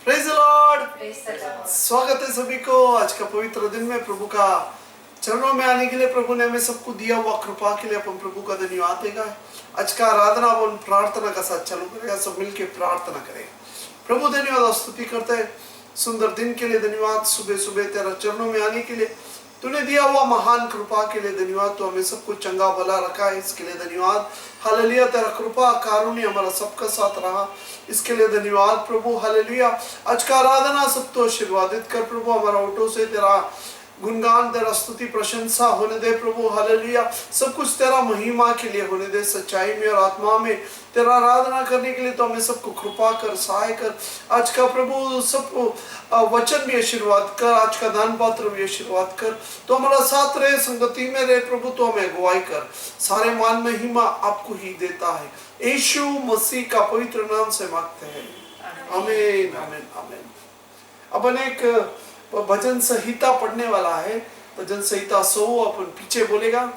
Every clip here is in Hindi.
Praise the Lord. स्वागत है सभी को आज का पवित्र दिन में प्रभु का चरणों में आने के लिए। प्रभु ने हमें सबको दिया हुआ कृपा के लिए अपन प्रभु का धन्यवाद देगा। आज का आराधना अपन प्रार्थना का साथ चालू करेगा, सब मिलके प्रार्थना करें। प्रभु धन्यवाद और स्तुति करते हैं सुंदर दिन के लिए धन्यवाद, सुबह सुबह तेरा चरणों में आने के लिए तूने दिया हुआ महान कृपा के लिए धन्यवाद। तो हमें सबको चंगा भला रखा है, इसके लिए धन्यवाद। हालेलुया, तेरा कृपा कारुण्य हमारा सबका साथ रहा, इसके लिए धन्यवाद प्रभु। हालेलुया, आज का आराधना सबको आशीर्वादित कर प्रभु। हमारा ओठों से तेरा गुणगान, तेरा स्तुति प्रशंसा होने दे प्रभु। हालेलुया, सब कुछ तेरा महिमा के लिए होने दे, सच्चाई में और आत्मा में तेरा आराधना करने के लिए तो हमें सबको कृपा कर, सहाय कर। आज का प्रभु सबको वचन भी आशीर्वाद कर, आज का दान पात्र भी आशीर्वाद कर। तो हमारा साथ रहे, संगति में रहे प्रभु। तो हमें अगुवाई कर, सारे मान महिमा आपको ही देता है, यीशु मसीह का पवित्र नाम से मांगते हैं, आमीन आमीन आमीन। अपन एक भजन संहिता पढ़ने वाला है, भजन संहिता 100 अपन पीछे बोलेगा।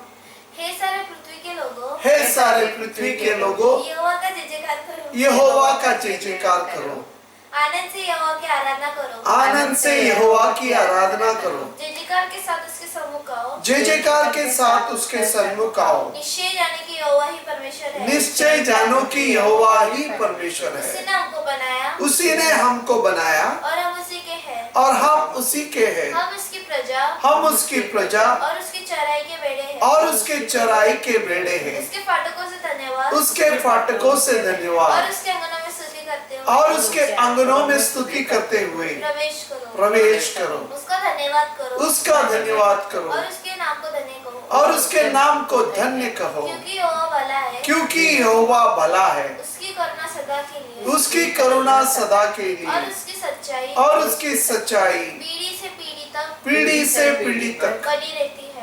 हे सारे पृथ्वी के लोगों, हे सारे पृथ्वी के लोगों, यहोवा का जय जयकार करो, यहोवा का जय जयकार करो, आनंद से यहोवा की आराधना करो, आनंद से यहोवा की आराधना करो, जय जयकार के साथ उसके सम्मुख आओ, जय जयकार के साथ उसके सन्मुख आओ। निश्चय जाने की यहोवा ही परमेश्वर है, निश्चय जानो कि यहोवा ही परमेश्वर उसने है, हमको बनाया, उसी ने हमको बनाया और हम उसी के हैं, और हम उसी के हैं, हम उसकी प्रजा, हम उसकी प्रजा और उसकी चराई के बेड़े हैं, और उसके चराई के बेड़े हैं। उसके फाटकों से धन्यवाद, उसके फाटकों से धन्यवाद, और उसके अंगनों में स्तुति करते हुए, और उसके आंगनों में स्तुति करते हुए प्रवेश करो, प्रवेश करो, उसका धन्यवाद करो, उसका धन्यवाद करो, और उसके नाम को धन्य कहो, और उसके नाम को धन्य कहो, क्योंकि यहोवा भला है, क्योंकि यहोवा भला है, उसकी करुणा सदा के लिए, उसकी करुणा सदा के और लिए, उसकी सच्चाई, और उसकी सच्चाई पीढ़ी से पीढ़ी तक, पीढ़ी से पीढ़ी तक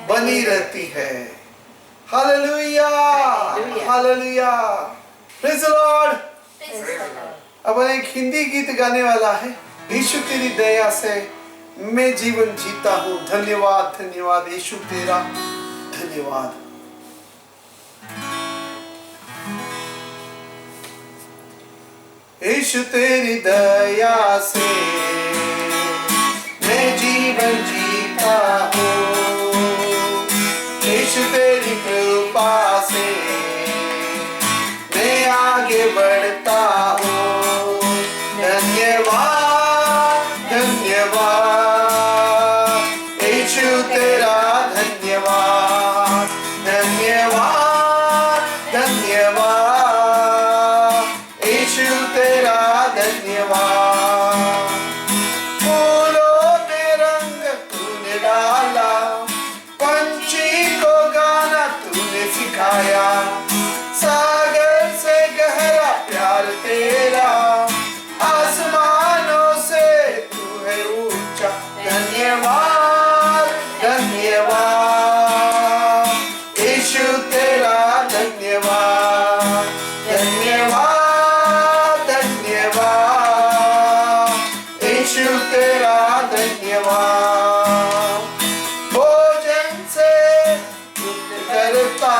बनी रहती है। Hallelujah hallelujah, praise the Lord. अब एक हिंदी गीत गाने वाला है, यीशु तेरी दया से मैं जीवन जीता हूँ, धन्यवाद धन्यवाद यीशु तेरा धन्यवाद। यीशु तेरी दया से मैं जीवन जीता हूँ, यीशु तेरी कृपा से मैं आगे बढ़ता हूँ, धन्यवाद धन्यवाद यीशु तेरा धन्यवाद, धन्यवाद धन्यवाद यीशु तेरा धन्यवाद। फूलों में रंग तूने डाला, पंछी को गाना तूने सिखाया, सागर से गहरा प्यार तेरा, आसमानों से तू है ऊंचा, धन्यवाद धन्यवाद यीशु तेरा धन्यवाद, धन्यवाद धन्यवाद यीशु तेरा धन्यवाद। भोजन से युद्ध करता,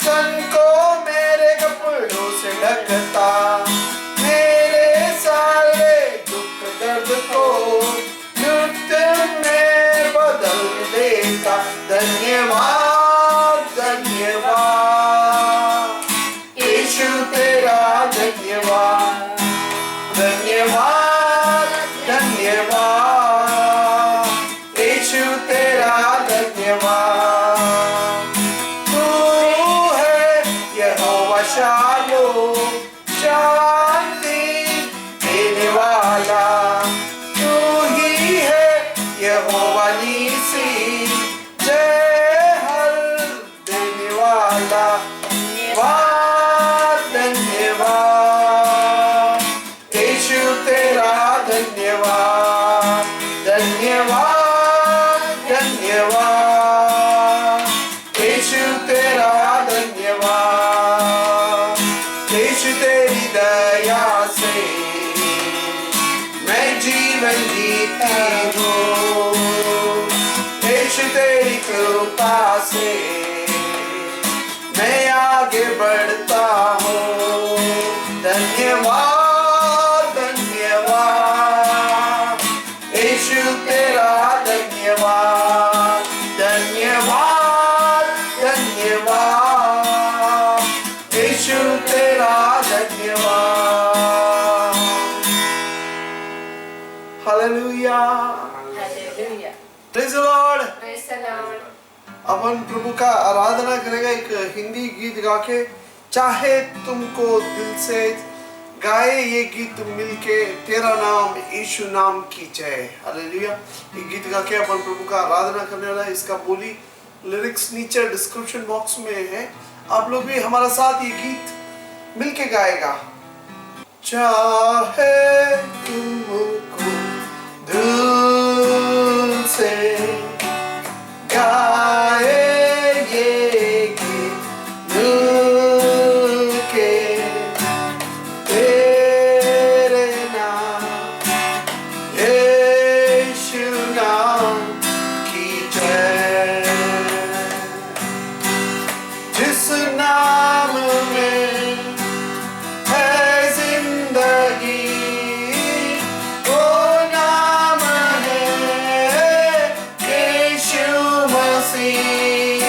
तन को मेरे कपड़ों से ढकता, मेरे सारे दुख दर्द को नृत्य में बदल देता, धन्यवाद धन्यवाद यीशु तेरा धन्यवाद, धन्यवाद धन्यवाद यीशु तेरा धन्यवाद। तू है यहोवा शालोम, शांति देने वाला, तू ही है यहोवा नीसी, जय हर देने वाला, धन्यवाद धन्यवाद यीशु तेरा धन्यवाद, धन्यवाद धन्यवाद यीशु तेरा धन्यवाद। यीशु तेरी दया से मैं जीवन जीती हूँ, यीशु तेरी कृपा से मैं आगे बढ़ता हूँ, धन्यवाद धन्यवाद praise the Lord. Praise the Lord. अपन प्रभु का आराधना करेगा एक हिंदी गीत गा के, चाहे तुमको दिल से गाए ये गीत मिलके, तेरा नाम यीशु नाम की जय। हालेलुया। ये गीत गा के अपन प्रभु का आराधना करने वाला है। इसका बोली लिरिक्स नीचे डिस्क्रिप्शन बॉक्स में है, आप लोग भी हमारा साथ ये गीत मिलके गाएगा। चाहे तुमको दिल से गाए ये गीत मिलके, तेरे नाम यीशु नाम की जय। जिस नाम में है जिंदगी, वो नाम है यीशु मसीह।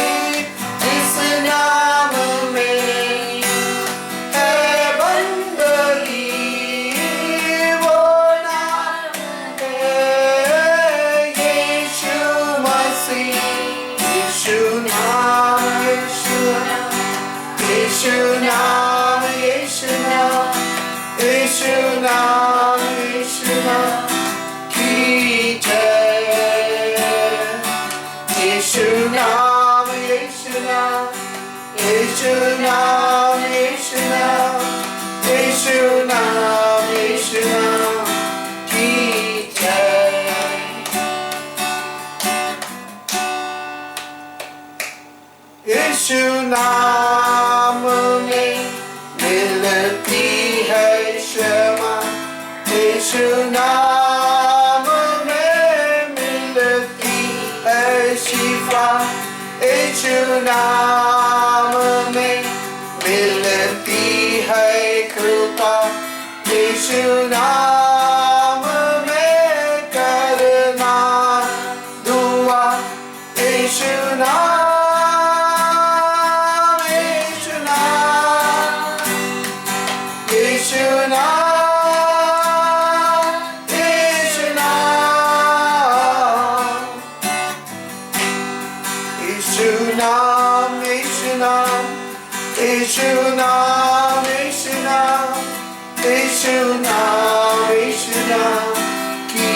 जिस नाम में है बंदगी, वो नाम है यीशु मसीह। यीशु नाम, यीशु नाम, यीशु नाम, यीशु नाम, यीशु नाम, यीशु नाम की जय। यीशु नाम, यीशु नाम, यीशु नाम, यीशु नाम, यीशु नाम, यीशु नाम की जय। यीशु नाम में मिलती है क्षमा, यीशु नाम में मिलती है शिफा। यीशु नाम में मिलती है कृपा। यीशु नाम में करना दुआ। यीशु नाम, यीशु नाम, यीशु नाम, यीशु नाम, यीशु नाम, यीशु नाम, यीशु नाम, यीशु नाम, यीशु नाम, यीशु नाम की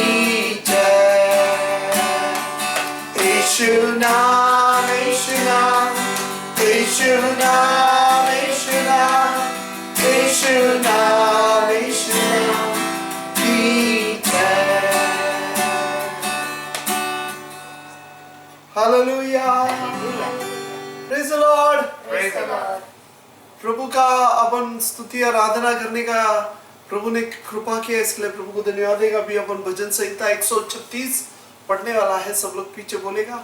जय। यीशु नाम, यीशु नाम, यीशु नाम, यीशु नाम, यीशु नाम, यीशु नाम की जय। Hallelujah. Praise the Lord. Praise the Lord. प्रभु का अपन स्तुति आराधना करने का प्रभु ने कृपा किया, इसलिए प्रभु को धन्यवाद देगा। अभी अपन भजन संहिता 136 पढ़ने वाला है। सब लोग पीछे बोलेगा।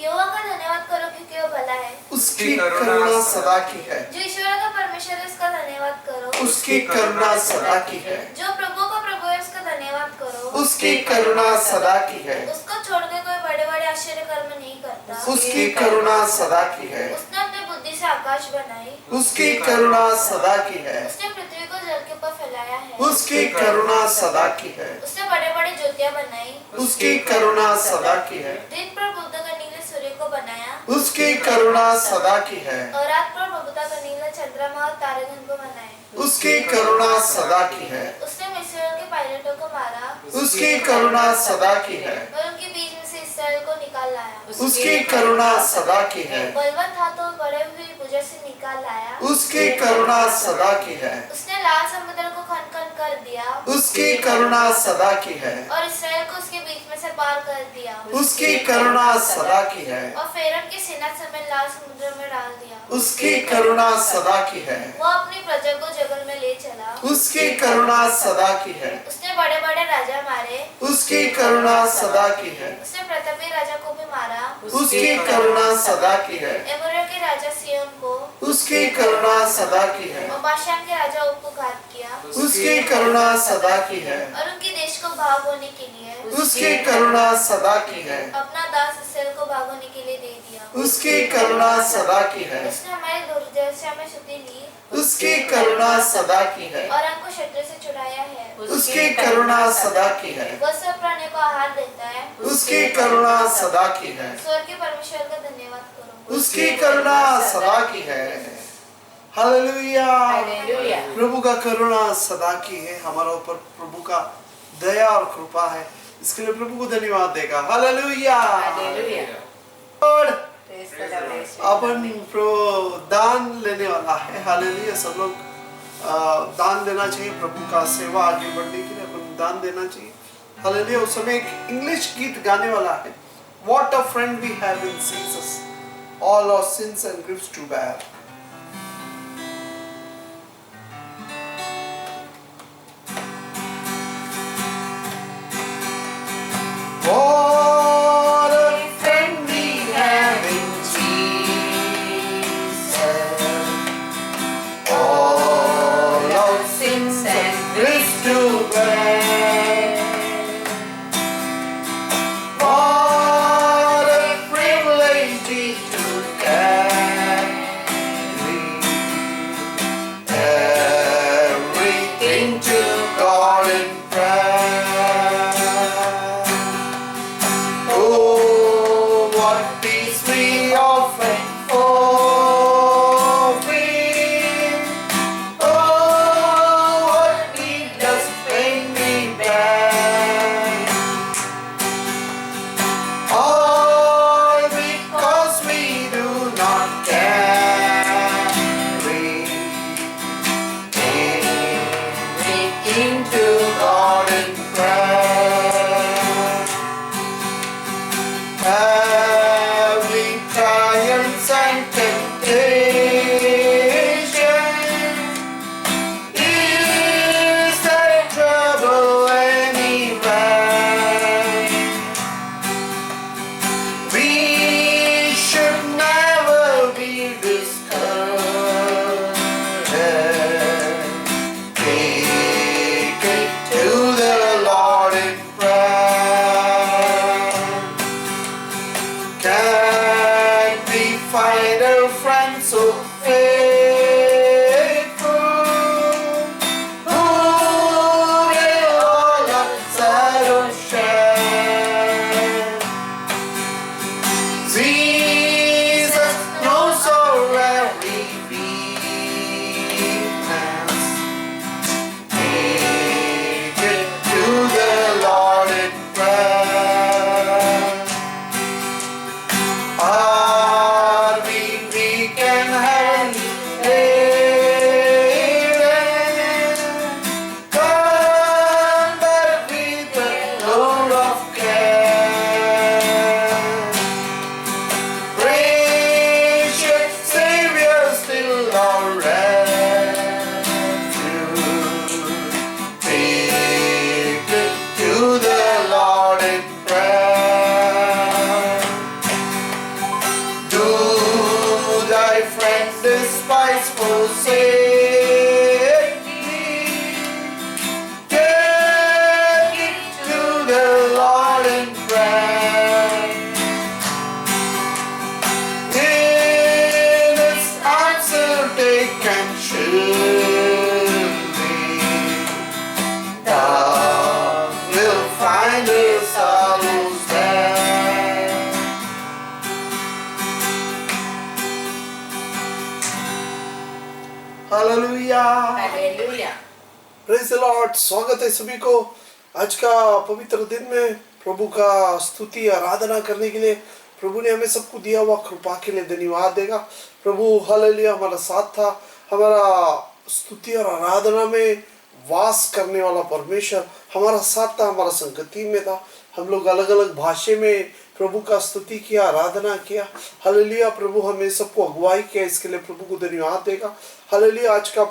यहोवा का धन्यवाद करो क्योंकि वो भला है, उसकी करुणा सदा की है। जो ईश्वर का परमेश्वर है उसका धन्यवाद करो। उसकी करुणा सदा की है। जो प्रभु का प्रभु है उसका धन्यवाद करो। उसकी करुणा सदा की है। उसको छोड़ के कोई बड़े बड़े आश्चर्य कर्म नहीं करता। उसकी करुणा सदा की है। उसने अपनी बुद्धि से आकाश बनाई। उसकी करुणा सदा की है। उसने पृथ्वी को जल के ऊपर फैलाया है। उसकी करुणा सदा की है। उसने बड़े बड़े ज्योतियां बनाई। उसकी करुणा सदा की है। दिन पर प्रभुता करने के लिए सूर्य को बनाया। उसकी करुणा सदा की है। और रात पर प्रभुता करने के लिए चंद्रमा और तारेगण को बनाए। उसकी करुणा सदा की है। उसने मिस्र के पायलटों को मारा। उसकी करुणा सदा की है। और उनके बीच में से इसराइल को निकाल लाया। उसकी करुणा सदा की है। बलवंत हाथों बड़े हुए भुजा से निकाल लाया। उसकी करुणा सदा की है। उसने लाल समुद्र को खन खन कर दिया। उसकी करुणा सदा की है। और इसराइल को उसके बीच में से पार कर दिया। उसकी करुणा सदा की है। और फेरन की सेना समेत लाल समुद्र में डाल दिया। उसकी करुणा सदा की है। वो अपनी प्रजा को जंगल में ले चला। उसकी करुणा सदा की है। उसने बड़े बड़े राजा मारे। उसकी करुणा सदा की है। उसने प्रतापी राजा को भी मारा। उसकी करुणा सदा की है। एमोरियों के राजा सिय्योन को। उसकी करुणा सदा की है। और बाशान के राजा ओग को घात किया। उसकी करुणा सदा की है। और उनके देश को भाग होने के लिए उसकी करुणा सदा की है। अपना दास इसराइल को भाग होने के लिए दे दिया। उसकी करुणा सदा की है। उसने हमारे दुर्दशा में शुद्धि ली। उसकी करुणा सदा की है। और हमको शत्रु से छुड़ाया है। उसकी करुणा सदा की है। वह सब प्राणियों को आहार देता है। उसकी करुणा सदा की है। स्वर्ग के परमेश्वर का धन्यवाद करो। उसकी करुणा सदा की है। हालेलुया। हालेलुया। प्रभु का करुणा सदा की है। हमारा ऊपर प्रभु का दया और कृपा है, इसके लिए प्रभु को धन्यवाद देगा। हालेलुया। हालेलुया। और Praise the Lord, praise the upon Lord. दान लेने वाला है। हालेलुया। सब लोग दान देना चाहिए, प्रभु का सेवा आगे बढ़ने के लिए अपन दान देना चाहिए। हालेलुया। उस समय एक इंग्लिश गीत गाने वाला है, What a friend we have in Jesus, all our sins and griefs to bear. What a friend we have in Jesus, all our sins and griefs to bear. What a privilege it to carry everything to God in prayer. Oh, what peace we often forfeit. Oh, what needless pain we bear. All because we do not carry everything to God in prayer. Every trials and temptation is there trouble anywhere. We should never be discouraged. Take it to the Lord in prayer. Can we find a friend so faithful, who will all our sorrow share? Jesus knows our every weakness. Take it to the Lord in prayer. Are we weak and heavy laden? Come back with the load of care. Gracious Savior, still our refuge. Take it to the Lord in prayer. Do thy friends despise, forsake thee? Take it to the Lord in prayer. In His answer take and surely thou wilt find His sorrows there. Hallelujah. Hallelujah. Praise the Lord. स्वागत है सभी को आज का पवित्र दिन में प्रभु का स्तुति आराधना करने के लिए। प्रभु ने हमें सबको दिया हुआ कृपा के लिए धन्यवाद देगा। प्रभु हालेलुया हमारा साथ था, हमारा स्तुति और आराधना में वास करने वाला परमेश्वर हमारा साथ था, हमारा संगति में था। हम लोग अलग अलग भाषा में प्रभु का स्तुति किया, आराधना किया। हालेलुया। प्रभु हमें सबको अगुवाई किया, इसके लिए प्रभु को धन्यवाद देगा। हालेलुया। आज का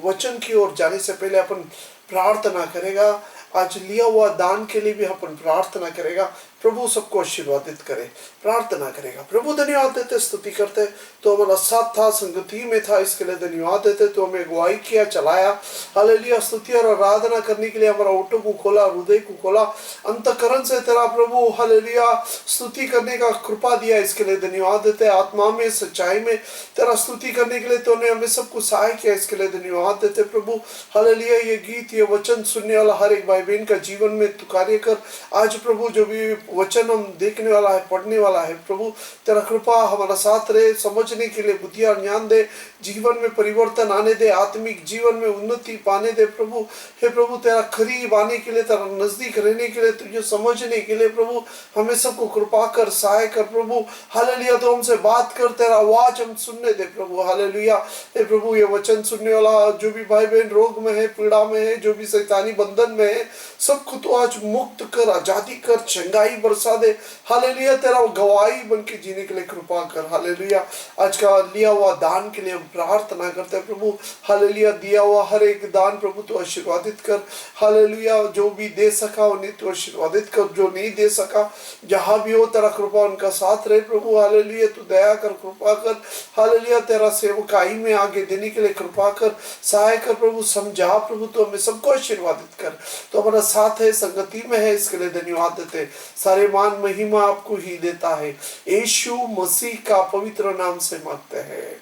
वचन की ओर जाने से पहले अपन प्रार्थना करेगा। आज लिया हुआ दान के लिए भी अपन प्रार्थना करेगा। प्रभु सबको आशीर्वादित करे। प्रार्थना करेगा। प्रभु धन्यवाद देते, स्तुति करते, तो हमारा साथ था, संगति में था, इसके लिए धन्यवाद देते। तो हमें अगुवाई किया, चलाया। हालेलुया। स्तुति और आराधना करने के लिए हमारा ओठों को खोला, हृदय को खोला, अंतःकरण से तेरा प्रभु हालेलुया स्तुति करने का कृपा दिया, इसके लिए धन्यवाद देते। आत्मा में, सच्चाई में तेरा स्तुति करने के लिए तूने हमें सबको सहाय किया, इसके लिए धन्यवाद देते प्रभु। हालेलुया। ये गीत, ये वचन सुनने वाला हर एक भाई बहन का जीवन में तू कार्य कर। आज प्रभु जो भी वचन हम देखने वाला है, पढ़ने वाला है, प्रभु तेरा कृपा हमारा साथ रहे, समझने के लिए बुद्धि और ज्ञान दे, जीवन में परिवर्तन आने दे, आत्मिक जीवन में उन्नति पाने दे प्रभु। हे प्रभु तेरा करीब आने के लिए, तेरा नजदीक रहने के लिए, तुझे समझने के लिए प्रभु हमें सबको कृपा कर, सहाय कर प्रभु। हालेलुया। तो हमसे बात कर, तेरा आवाज हम सुनने दे प्रभु। हालेलुया। हे प्रभु ये वचन सुनने वाला जो भी भाई बहन रोग में है, पीड़ा में है, जो भी शैतानी बंधन में है, सबको तो आज मुक्त कर, आजादी कर, चंगाई बरसा दे। हालेलुया। तेरा गवाही बन के जीने के लिए कृपा कर। हालेलुया। आज का लिया हुआ दान के लिए हम प्रार्थना करते हैं प्रभु। हालेलुया। दिया हुआ हर एक दान प्रभु तो आशीर्वादित कर। हालेलुया। जो भी दे सका उन्हें तो आशीर्वादित कर, जो नहीं दे सका जहां भी हो तेरा कृपा उनका साथ रहे प्रभु। हालेलुया। तू दया कर, कृपा कर। हालेलुया। तेरा सेवकाई में आगे देने के लिए कृपा कर, सहाय कर प्रभु। समझा प्रभु तो हमें सबको आशीर्वादित कर। तो हमारा साथ है, संगति में है, इसके लिए धन्यवाद देते। सारे मान महिमा आपको ही देता है, यीशु मसीह का पवित्र नाम से मांगते हैं।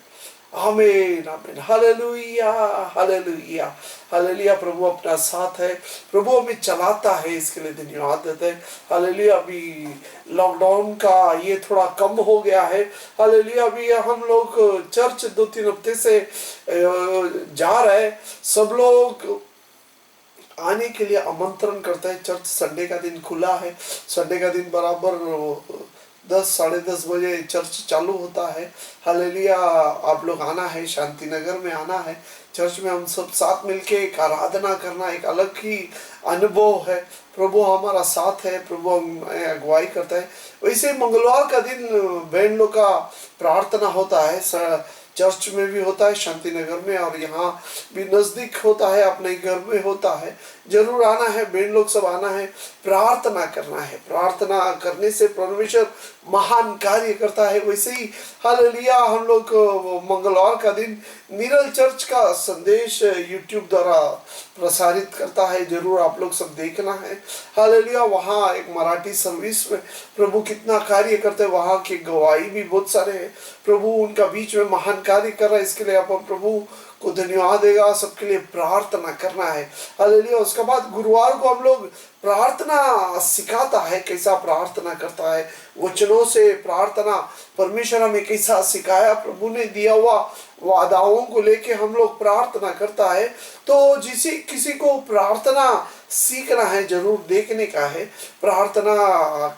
आमीन आमीन। Hallelujah hallelujah hallelujah. प्रभु अपना साथ है, प्रभु हमें चलाता है, इसके लिए धन्यवाद देते हैं। हालेलुया। अभी लॉकडाउन का ये थोड़ा कम हो गया है। हालेलुया। अभी हम लोग चर्च 2-3 हफ्ते से जा रहे हैं। सब लोग आने के लिए आमंत्रण करते हैं। चर्च संडे का दिन खुला है। संडे का दिन बराबर 10 साढ़े 10 बजे चर्च चालू होता है। हालेलुया। आप लोग आना है, शांति नगर में आना है। चर्च में हम सब साथ मिलके एक आराधना करना एक अलग ही अनुभव है। प्रभु हमारा साथ है, प्रभु हम अगुवाई करता है। वैसे मंगलवार का दिन बहन लोग का प्रार्थना होता है, चर्च में भी होता है, शांति नगर में, और यहाँ भी नजदीक होता है, अपने घर में होता है। जरूर आना है, बहन लोग सब आना है, प्रार्थना करना है। प्रार्थना करने से परमेश्वर महान कार्य करता है। वैसे ही हालेलुया हम लोग मंगलवार का दिन निरल चर्च का संदेश यूट्यूब द्वारा प्रसारित करता है। जरूर आप लोग सब देखना है। हालेलुया। वहाँ एक मराठी सर्विस में प्रभु कितना कार्य करते हैं, वहाँ की गवाही भी बहुत सारे हैं। प्रभु उनका बीच में महान कार्य कर रहा है, इसके लिए आप प्रभु को धन्यवाद देगा। सबके लिए प्रार्थना करना है। हालेलुया। उसके बाद गुरुवार को हम लोग प्रार्थना सिखाता है, कैसा प्रार्थना करता है, वचनों से प्रार्थना परमेश्वर हमें कैसा सिखाया, प्रभु ने दिया हुआ वादाओं को लेके हम लोग प्रार्थना करता है। तो किसी को प्रार्थना सीखना है, जरूर देखने का है। प्रार्थना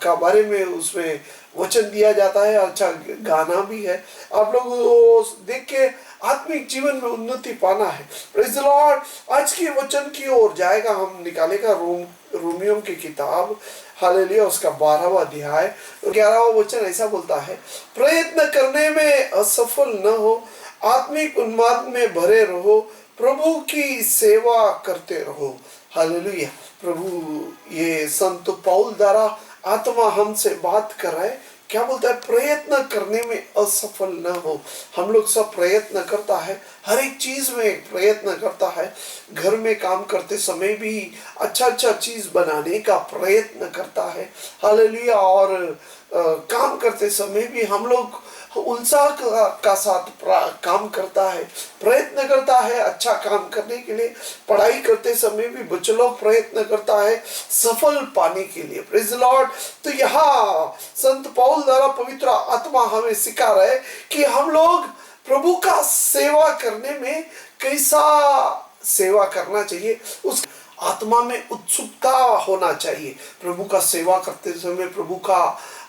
का बारे में उसमें वचन दिया जाता है, अच्छा गाना भी है। आप लोग देख के आत्मिक जीवन में उन्नति पाना है। Praise the Lord. आज के वचन की ओर जाएगा, हम निकालेगा रोमियो की किताब, हालेलुया, उसका 12वां अध्याय 11वां वचन ऐसा बोलता है, प्रयत्न करने में असफल न हो, आत्मिक उन्माद में भरे रहो, प्रभु की सेवा करते रहो। हालेलुया। प्रभु ये संत पौल द्वारा आत्मा हमसे बात कर रहा है। क्या बोलता है? प्रयत्न करने में असफल न हो। हम लोग सब प्रयत्न करता है, हर एक चीज में प्रयत्न करता है। घर में काम करते समय भी अच्छा चीज बनाने का प्रयत्न करता है। हालेलुया। और काम करते समय भी हम लोग उत्साह का साथ काम करता है, प्रयत्न करता है अच्छा काम करने के लिए। पढ़ाई करते समय भी बच्चे लोग प्रयत्न करता है सफल पाने के लिए। Praise the Lord. तो यहाँ संत पौल द्वारा पवित्र आत्मा हमें सिखा रहा है कि हम लोग प्रभु का सेवा करने में कैसा सेवा करना चाहिए, उस आत्मा में उत्सुकता होना चाहिए। प्रभु का सेवा करते समय, प्रभु का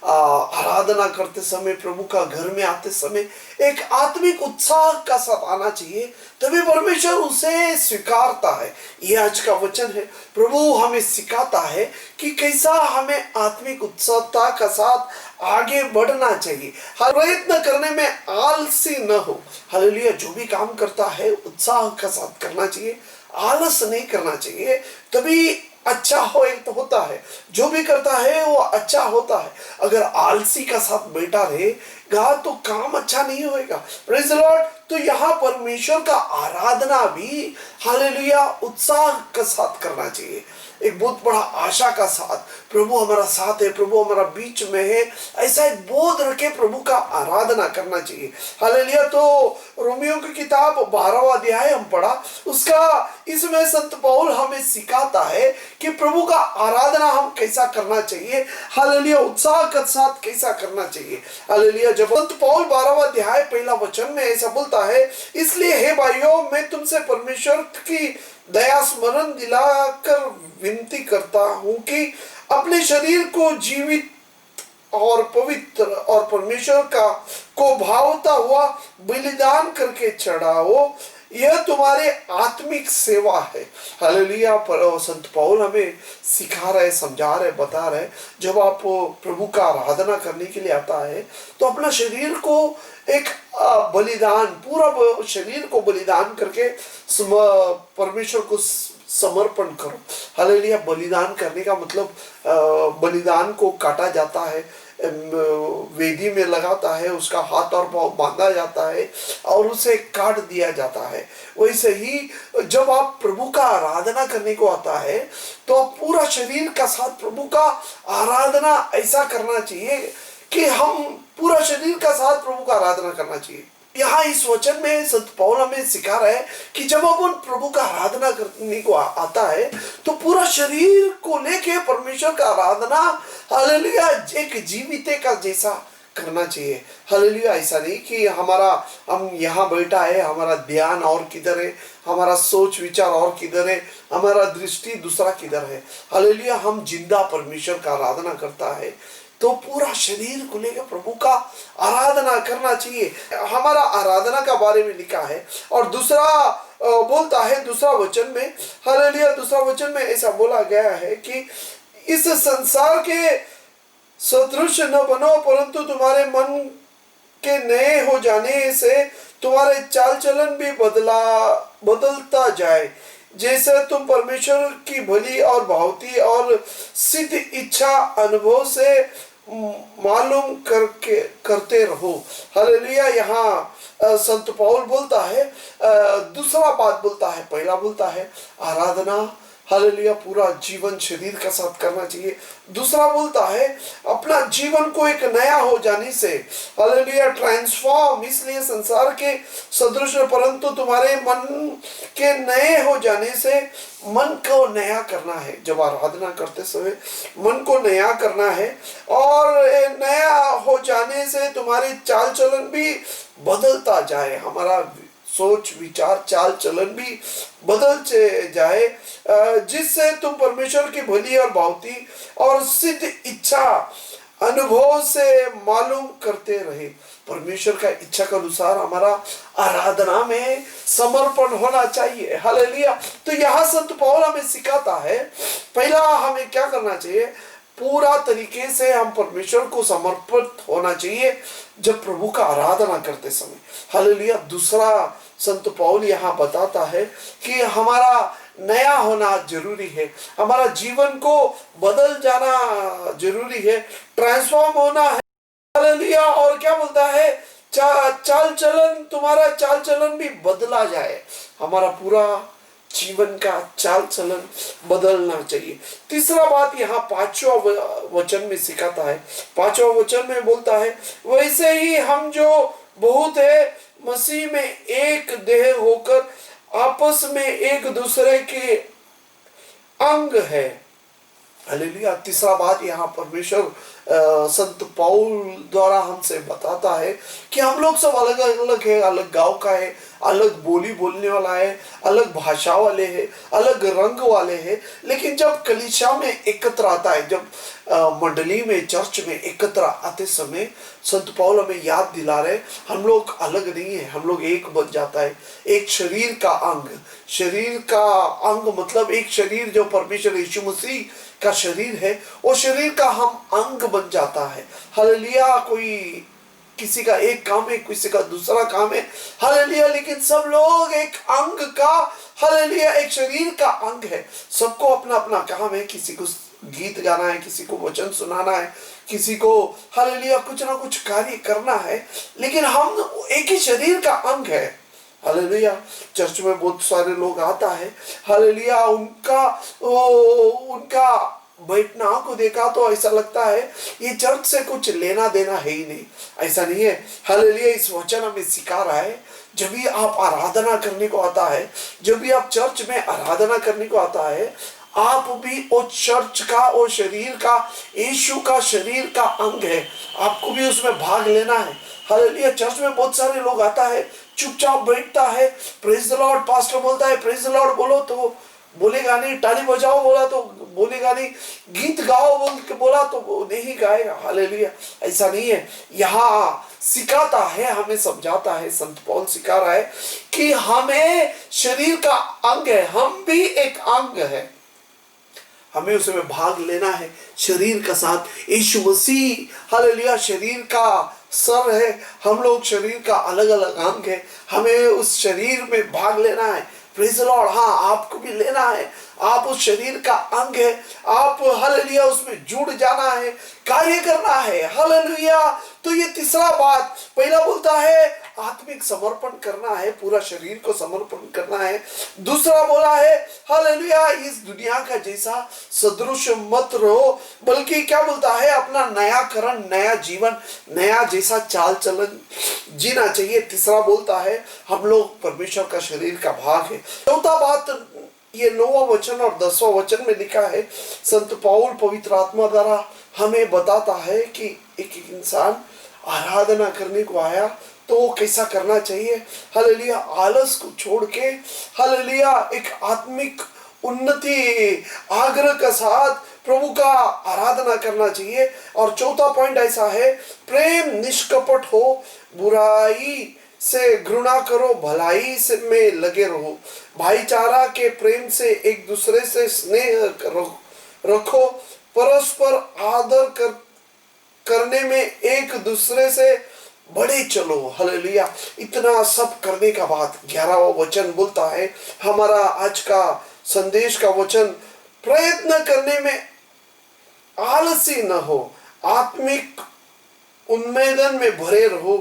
आराधना करते समय, प्रभु का घर में आते समय एक आत्मिक उत्साह का साथ आना चाहिए, तभी परमेश्वर उसे स्वीकारता है। ये आज का वचन है। प्रभु हमें सिखाता है कि कैसा हमें आत्मिक उत्साहता का साथ आगे बढ़ना चाहिए। हर प्रयत्न करने में आलसी न हो। हालेलुया। जो भी काम करता है उत्साह का साथ करना चाहिए, आलस नहीं करना चाहिए, तभी अच्छा होता है, जो भी करता है वो अच्छा होता है। अगर आलसी का साथ बैठा रहेगा तो काम अच्छा नहीं होएगा। Praise the Lord. तो यहाँ परमेश्वर का आराधना भी हालेलुया उत्साह के साथ करना चाहिए, एक बहुत बड़ा आशा का साथ। प्रभु हमारा साथ है, प्रभु हमारा बीच में है, ऐसा एक बोध रखे प्रभु का आराधना करना चाहिए। हालेलुया। तो रोमियो की किताब 12वां अध्याय हम पढ़ा, उसका इसमें संत पौल हमें सिखाता है कि प्रभु का आराधना हम कैसा करना चाहिए। हालेलुया। उत्साह के साथ कैसा करना चाहिए। हालेलुया। जब संत पौल 12वां अध्याय पहला वचन में ऐसा बोलता है, इसलिए हे भाइयों मैं तुमसे परमेश्वर की दया स्मरण दिलाकर विनती करता हूं कि अपने शरीर को जीवित और पवित्र और परमेश्वर को भावता हुआ बलिदान करके चढ़ाओ, यह तुम्हारे आत्मिक सेवा है। हालेलुया। पर संत पौल हमें सिखा रहे, समझा रहे, बता रहे, जब आप प्रभु का आराधना करने के लिए आता है तो अपना शरीर को एक बलिदान, पूरा शरीर को बलिदान करके परमेश्वर को समर्पण करो। हालेलुया। बलिदान करने का मतलब बलिदान को काटा जाता है, वेदी में लगाता है, उसका हाथ और पांव बांधा जाता है और उसे काट दिया जाता है। वैसे ही जब आप प्रभु का आराधना करने को आता है तो आप पूरा शरीर का साथ प्रभु का आराधना ऐसा करना चाहिए कि हम पूरा शरीर का साथ प्रभु का आराधना करना चाहिए। यहाँ इस वचन में संत पौल हमें सिखा रहा है कि जब अपन प्रभु का आराधना करने को आता है तो पूरा शरीर को लेके परमेश्वर का आराधना हालेलुया एक जीविते का जैसा करना चाहिए। हालेलुया। ऐसा नहीं कि हम यहाँ बैठा है, हमारा ध्यान और किधर है, हमारा सोच विचार और किधर है, हमारा दृष्टि दूसरा किधर है। हालेलुया। हम जिंदा परमेश्वर का आराधना करता है तो पूरा शरीर को लेकर प्रभु का आराधना करना चाहिए। हमारा आराधना का बारे में लिखा है। और दूसरा बोलता है दूसरा वचन में, हालेलुया, दूसरा वचन में ऐसा बोला गया है कि इस संसार के सदृश न बनो, परंतु तुम्हारे मन के नए हो जाने से तुम्हारे चाल चलन भी बदलता जाए, जैसे तुम परमेश्वर की भली और भावती और सिद्ध इच्छा अनुभव से मालूम करते रहो। हालेलुया। यहाँ संत पौल बोलता है, दूसरा बात बोलता है, पहला बोलता है आराधना हालेलुया पूरा जीवन शरीर का साथ करना चाहिए। दूसरा बोलता है अपना जीवन को एक नया हो जाने से हालेलुया ट्रांसफॉर्म, इसलिए संसार के सदृश परंतु तुम्हारे मन के नए हो जाने से, मन को नया करना है। जब आराधना करते समय मन को नया करना है और नया हो जाने से तुम्हारी चाल चलन भी बदलता जाए, हमारा सोच विचार चाल चलन भी बदल जाए, जिससे तुम परमेश्वर की भली और भावती और सिद्ध इच्छा अनुभव से मालूम करते रहे। परमेश्वर का इच्छा के अनुसार हमारा आराधना में समर्पण होना चाहिए। हालेलुया। तो यहाँ संत पौल हमें सिखाता है, पहला हमें क्या करना चाहिए, पूरा तरीके से हम परमेश्वर को समर्पित होना चाहिए जब प्रभु का आराधना करते समय। हालेलुया। दूसरा संत पौल यहाँ बताता है कि हमारा नया होना जरूरी है, हमारा जीवन को बदल जाना जरूरी है, ट्रांसफॉर्म होना है। हालेलुया। और क्या बोलता है, चाल चलन, तुम्हारा चाल चलन भी बदला जाए, हमारा पूरा जीवन का चाल चलन बदलना चाहिए। तीसरा बात यहाँ 5वां वचन में सिखाता है, 5वां वचन में बोलता है वैसे ही हम जो बहुत है मसीह में एक देह होकर आपस में एक दूसरे के अंग है। हालेलुया। तीसरा बात यहाँ परमेश्वर संत पौल द्वारा हमसे बताता है कि हम लोग सब अलग अलग है, अलग गांव का है, अलग बोली बोलने वाला है, अलग भाषा वाले हैं, अलग रंग वाले हैं, लेकिन जब कलीसिया में एकत्र आता है, जब मंडली में चर्च में एकत्र आते समय संत पौल हमें याद दिला रहे हम लोग अलग नहीं है, हम लोग एक बन जाता है, एक शरीर का अंग। शरीर का अंग मतलब एक शरीर जो परमेश्वर यीशु मसीह का शरीर है, वो शरीर का हम अंग बन जाता है। हालेलुया। कोई किसी का एक काम है, किसी का दूसरा काम है। हालेलुया। लेकिन सब लोग एक अंग का हालेलुया एक शरीर का अंग है। सबको अपना अपना काम है, किसी को गीत गाना है, किसी को वचन सुनाना है, किसी को हालेलुया कुछ ना कुछ कार्य करना है, लेकिन हम एक ही शरीर का अंग है। हालेलुया चर्च में बहुत सारे लोग आता है, हालेलुया उनका बैठना को देखा तो ऐसा लगता है ये चर्च से कुछ लेना देना है ही नहीं। ऐसा नहीं है। हालेलुया इस वचन हमें सिखा रहा है, जब भी आप आराधना करने को आता है, जब भी आप चर्च में आराधना करने को आता है, आप भी वो चर्च का, वो शरीर का, यीशु का शरीर का अंग है, आपको भी उसमें भाग लेना है। हालेलुया चर्च में बहुत सारे लोग आता है, चुपचाप बैठता है, प्रेज द लॉर्ड, पास्टर बोलता है प्रेज द लॉर्ड बोलो तो बोलेगा नहीं, ताली बजाओ बोला तो बोलेगा नहीं, गीत गाओ बोल के बोला तो नहीं गाएगा। हालेलुया ऐसा नहीं है। यहाँ सिखाता है, हमें समझाता है, संत पौल सिखा रहा है कि हमें शरीर का अंग है, हम भी एक अंग है, हमें उसमें भाग लेना है शरीर का साथ। यीशु मसीह हालेलुया शरीर का सर है, हम लोग शरीर का अलग अलग अंग है, हमें उस शरीर में भाग लेना है। Praise the Lord. हाँ आपको भी लेना है, आप उस शरीर का अंग है, आप हालेलुया उसमें जुड़ जाना है, कार्य करना है। हालेलुया तो ये तीसरा बात, पहला बोलता है आत्मिक समर्पण करना है, पूरा शरीर को समर्पण करना है। दूसरा बोला है हालेलुया इस दुनिया का जैसा सदृश मत रहो, बल्कि क्या बोलता है अपना नया करण, नया जीवन, नया जैसा चाल चलन जीना चाहिए। तीसरा बोलता है हम लोग परमेश्वर का शरीर का भाग है। चौथा बात ये 9वां वचन और 10वां वचन में लिखा है, संत पौल पवित्र आत्मा द्वारा हमें बताता है कि एक इंसान आराधना करने को आया तो वो कैसा करना चाहिए। हालेलुया आलस को छोड़ के हालेलुया एक आत्मिक उन्नति आग्रह के साथ प्रभु का आराधना करना चाहिए। और चौथा पॉइंट ऐसा है, प्रेम निष्कपट हो, बुराई से घृणा करो, भलाई से में लगे रहो, भाईचारा के प्रेम से एक दूसरे से स्नेह रखो, परस्पर आदर करने में एक दूसरे से बड़े चलो। हालेलुया इतना सब करने का बाद 11वां वचन बोलता है, हमारा आज का संदेश का वचन, प्रयत्न करने में आलसी न हो, आत्मिक उन्मेदन में भरे रहो,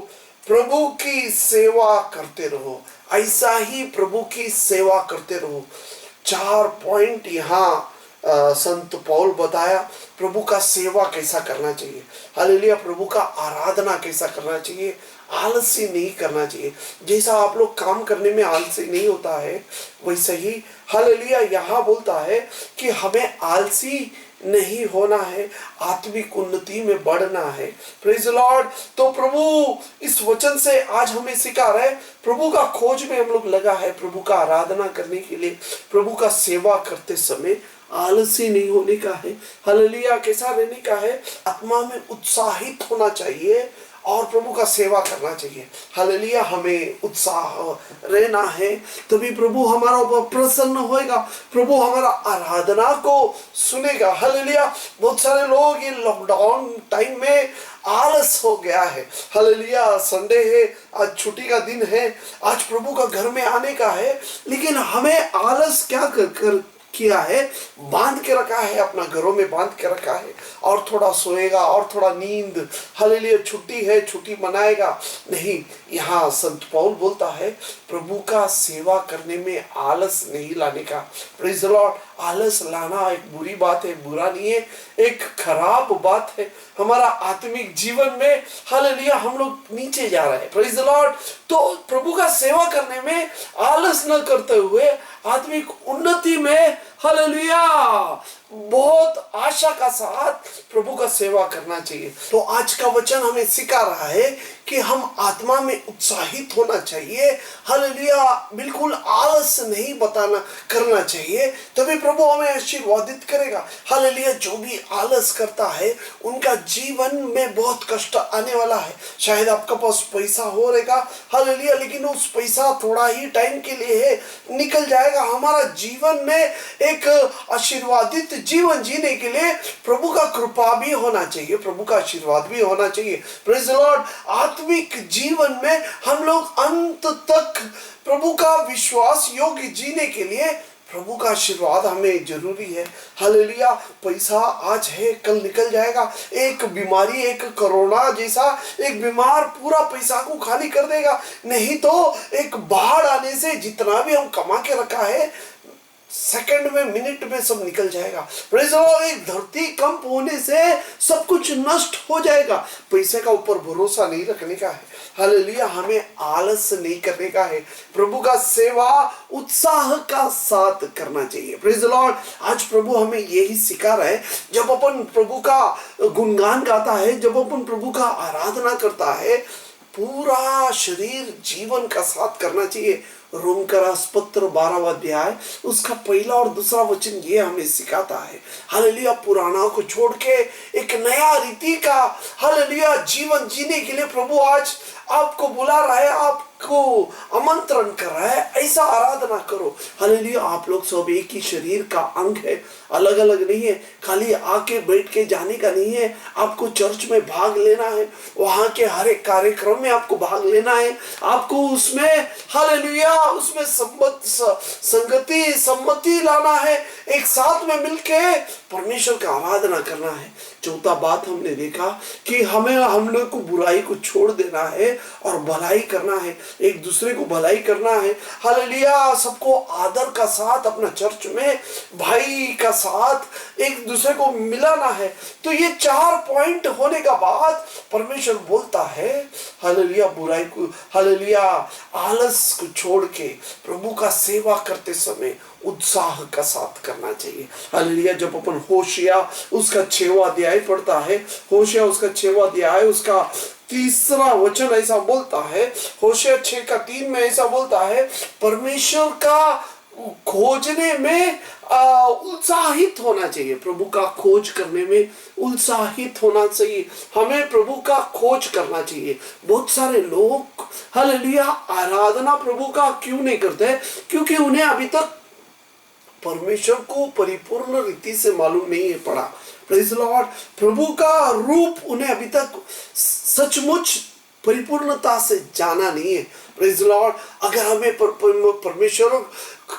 प्रभु की सेवा करते रहो। ऐसा ही प्रभु की सेवा करते रहो। 4 पॉइंट यहाँ संत पौल बताया, प्रभु का सेवा कैसा करना चाहिए। हालेलुया प्रभु का आराधना कैसा करना चाहिए, आलसी नहीं करना चाहिए। जैसा आप लोग काम करने में आलसी नहीं होता है, वैसे ही हालेलुया यहाँ बोलता है कि हमें आलसी नहीं होना है, आत्मिक उन्नति में बढ़ना है। Praise the Lord. तो प्रभु इस वचन से आज हमें सिखा रहा है, प्रभु का खोज में हम लोग लगा है, प्रभु का आराधना करने के लिए, प्रभु का सेवा करते समय आलसी नहीं होने का है। हालेलुया कैसा रहने का है, आत्मा में उत्साहित होना चाहिए और प्रभु का सेवा करना चाहिए। हालेलुया हमें उत्साह रहना है, तभी प्रभु हमारा ऊपर प्रसन्न होएगा, प्रभु हमारा आराधना को सुनेगा। हालेलुया बहुत सारे लोग ये लॉकडाउन टाइम में आलस हो गया है। हालेलुया संडे है, आज छुट्टी का दिन है, आज प्रभु का घर में आने का है, लेकिन हमें आलस क्या कर किया है, बांध के रखा है, अपना घरों में बांध के रखा है, और थोड़ा सोएगा और थोड़ा नींद, हालेलुया छुट्टी है छुट्टी मनाएगा नहीं। यहाँ संत पौल बोलता है प्रभु का सेवा करने में आलस नहीं लाने का। Praise the Lord. आलस लाना एक बुरी बात है, बुरा नहीं है, एक खराब बात है। हमारा आत्मिक जीवन में हालेलुया हम लोग नीचे जा रहे हैं। Praise the Lord. तो प्रभु का सेवा करने में आलस न करते हुए आत्मिक उन्नति में हालेलुया बहुत आशा का साथ प्रभु का सेवा करना चाहिए। तो आज का वचन हमें सिखा रहा है कि हम आत्मा में उत्साहित होना चाहिए। हालेलुया बिल्कुल आलस नहीं बताना करना चाहिए, तभी प्रभु हमें आशीर्वादित करेगा। हालेलुया जो भी आलस करता है उनका जीवन में बहुत कष्ट आने वाला है। शायद आपके पास पैसा हो रहेगा हालेलुया, लेकिन उस पैसा थोड़ा ही टाइम के लिए है, निकल जाएगा। हमारा जीवन में एक आशीर्वादित जीवन जीने के लिए प्रभु का कृपा भी होना चाहिए, प्रभु का आशीर्वाद भी होना चाहिए। Praise the Lord. आत्मिक जीवन में हम लोग अंत तक प्रभु का विश्वास योग्य जीने के लिए प्रभु का आशीर्वाद हमें जरूरी है। हालेलुया। पैसा आज है कल निकल जाएगा। एक बीमारी, एक कोरोना जैसा एक बीमार पूरा पैसा को खाली कर देगा। नहीं तो एक बाढ़ आने से जितना भी हम कमा के रखा है सेकंड में, मिनट में सब निकल जाएगा। Praise the Lord. एक धरती कंप होने से सब कुछ नष्ट हो जाएगा। पैसे का ऊपर भरोसा नहीं रखने का है। हालेलुया। हमें आलस नहीं करने का है। प्रभु का सेवा उत्साह का साथ करना चाहिए। Praise the Lord. आज प्रभु हमें यही सिखा रहा है। जब अपन प्रभु का गुणगान गाता है, जब अपन प्रभु का आराधना करता है, पूरा शरीर जीवन का साथ करना चाहिए। रोम का पत्र 12वां अध्याय उसका पहला और दूसरा वचन ये हमें सिखाता है। हालेलुया। पुराना को छोड़ के एक नया रीति का हालेलुया जीवन जीने के लिए प्रभु आज आपको बुला रहा है, आपको आमंत्रण कर रहा है। ऐसा आराधना करो। हालेलुया। आप लोग सब एक ही शरीर का अंग है, अलग अलग नहीं है। खाली आके बैठ के जाने का नहीं है। आपको चर्च में भाग लेना है, वहां के हर एक कार्यक्रम में आपको भाग लेना है। आपको उसमें हालेलुया उसमें सम्मति लाना है। एक साथ में मिलके परमेश्वर का आराधना करना है। चौथा बात हमने देखा कि हमें हम लोग को बुराई को छोड़ देना है और भलाई करना है। एक दूसरे को भलाई करना है। हालेलुया। सबको आदर का साथ अपना चर्च में भाई का साथ एक दूसरे को मिलाना है। तो ये 4 पॉइंट होने का बाद परमेश्वर बोलता है हालेलुया बुराई को, हालेलुया आलस को छोड़ के प्रभु का सेवा करते समय उत्साह का साथ करना चाहिए। हालेलुया। जब अपन होशिया उसका 6वां अध्याय पढ़ता है, होशिया उसका 6वां अध्याय उसका 3रा वचन ऐसा बोलता है। होशिया 6:3 में ऐसा बोलता है, परमेश्वर का खोजने में उत्साहित होना चाहिए। प्रभु का खोज करने में उत्साहित होना चाहिए। हमें प्रभु का खोज करना चाहिए। बहुत सारे लोग हालेलुया आराधना प्रभु का क्यों नहीं करते? क्योंकि उन्हें अभी तक परमेश्वर को परिपूर्ण रीति से मालूम नहीं है पड़ा। Praise the Lord. प्रभु का रूप उन्हें अभी तक सचमुच परिपूर्णता से जाना नहीं है। Praise the Lord. अगर हमें परमेश्वर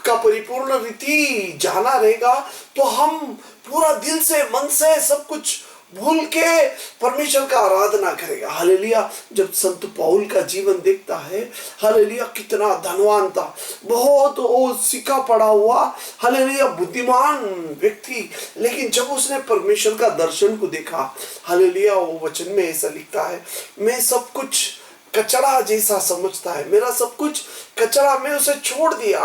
का परिपूर्ण रीति जाना रहेगा तो हम पूरा दिल से, मन से सब कुछ भूल के परमेश्वर का आराधना करेगा। हालेलुया। जब संत पौल का जीवन देखता है, हालेलुया कितना धनवान था, बहुत वो सिक्का पड़ा हुआ, हालेलुया बुद्धिमान व्यक्ति, लेकिन जब उसने परमेश्वर का दर्शन को देखा, हालेलुया वो वचन में ऐसा लिखता है, मैं सब कुछ कचरा जैसा समझता है, मेरा सब कुछ कचरा, मैं उसे छोड़ दिया,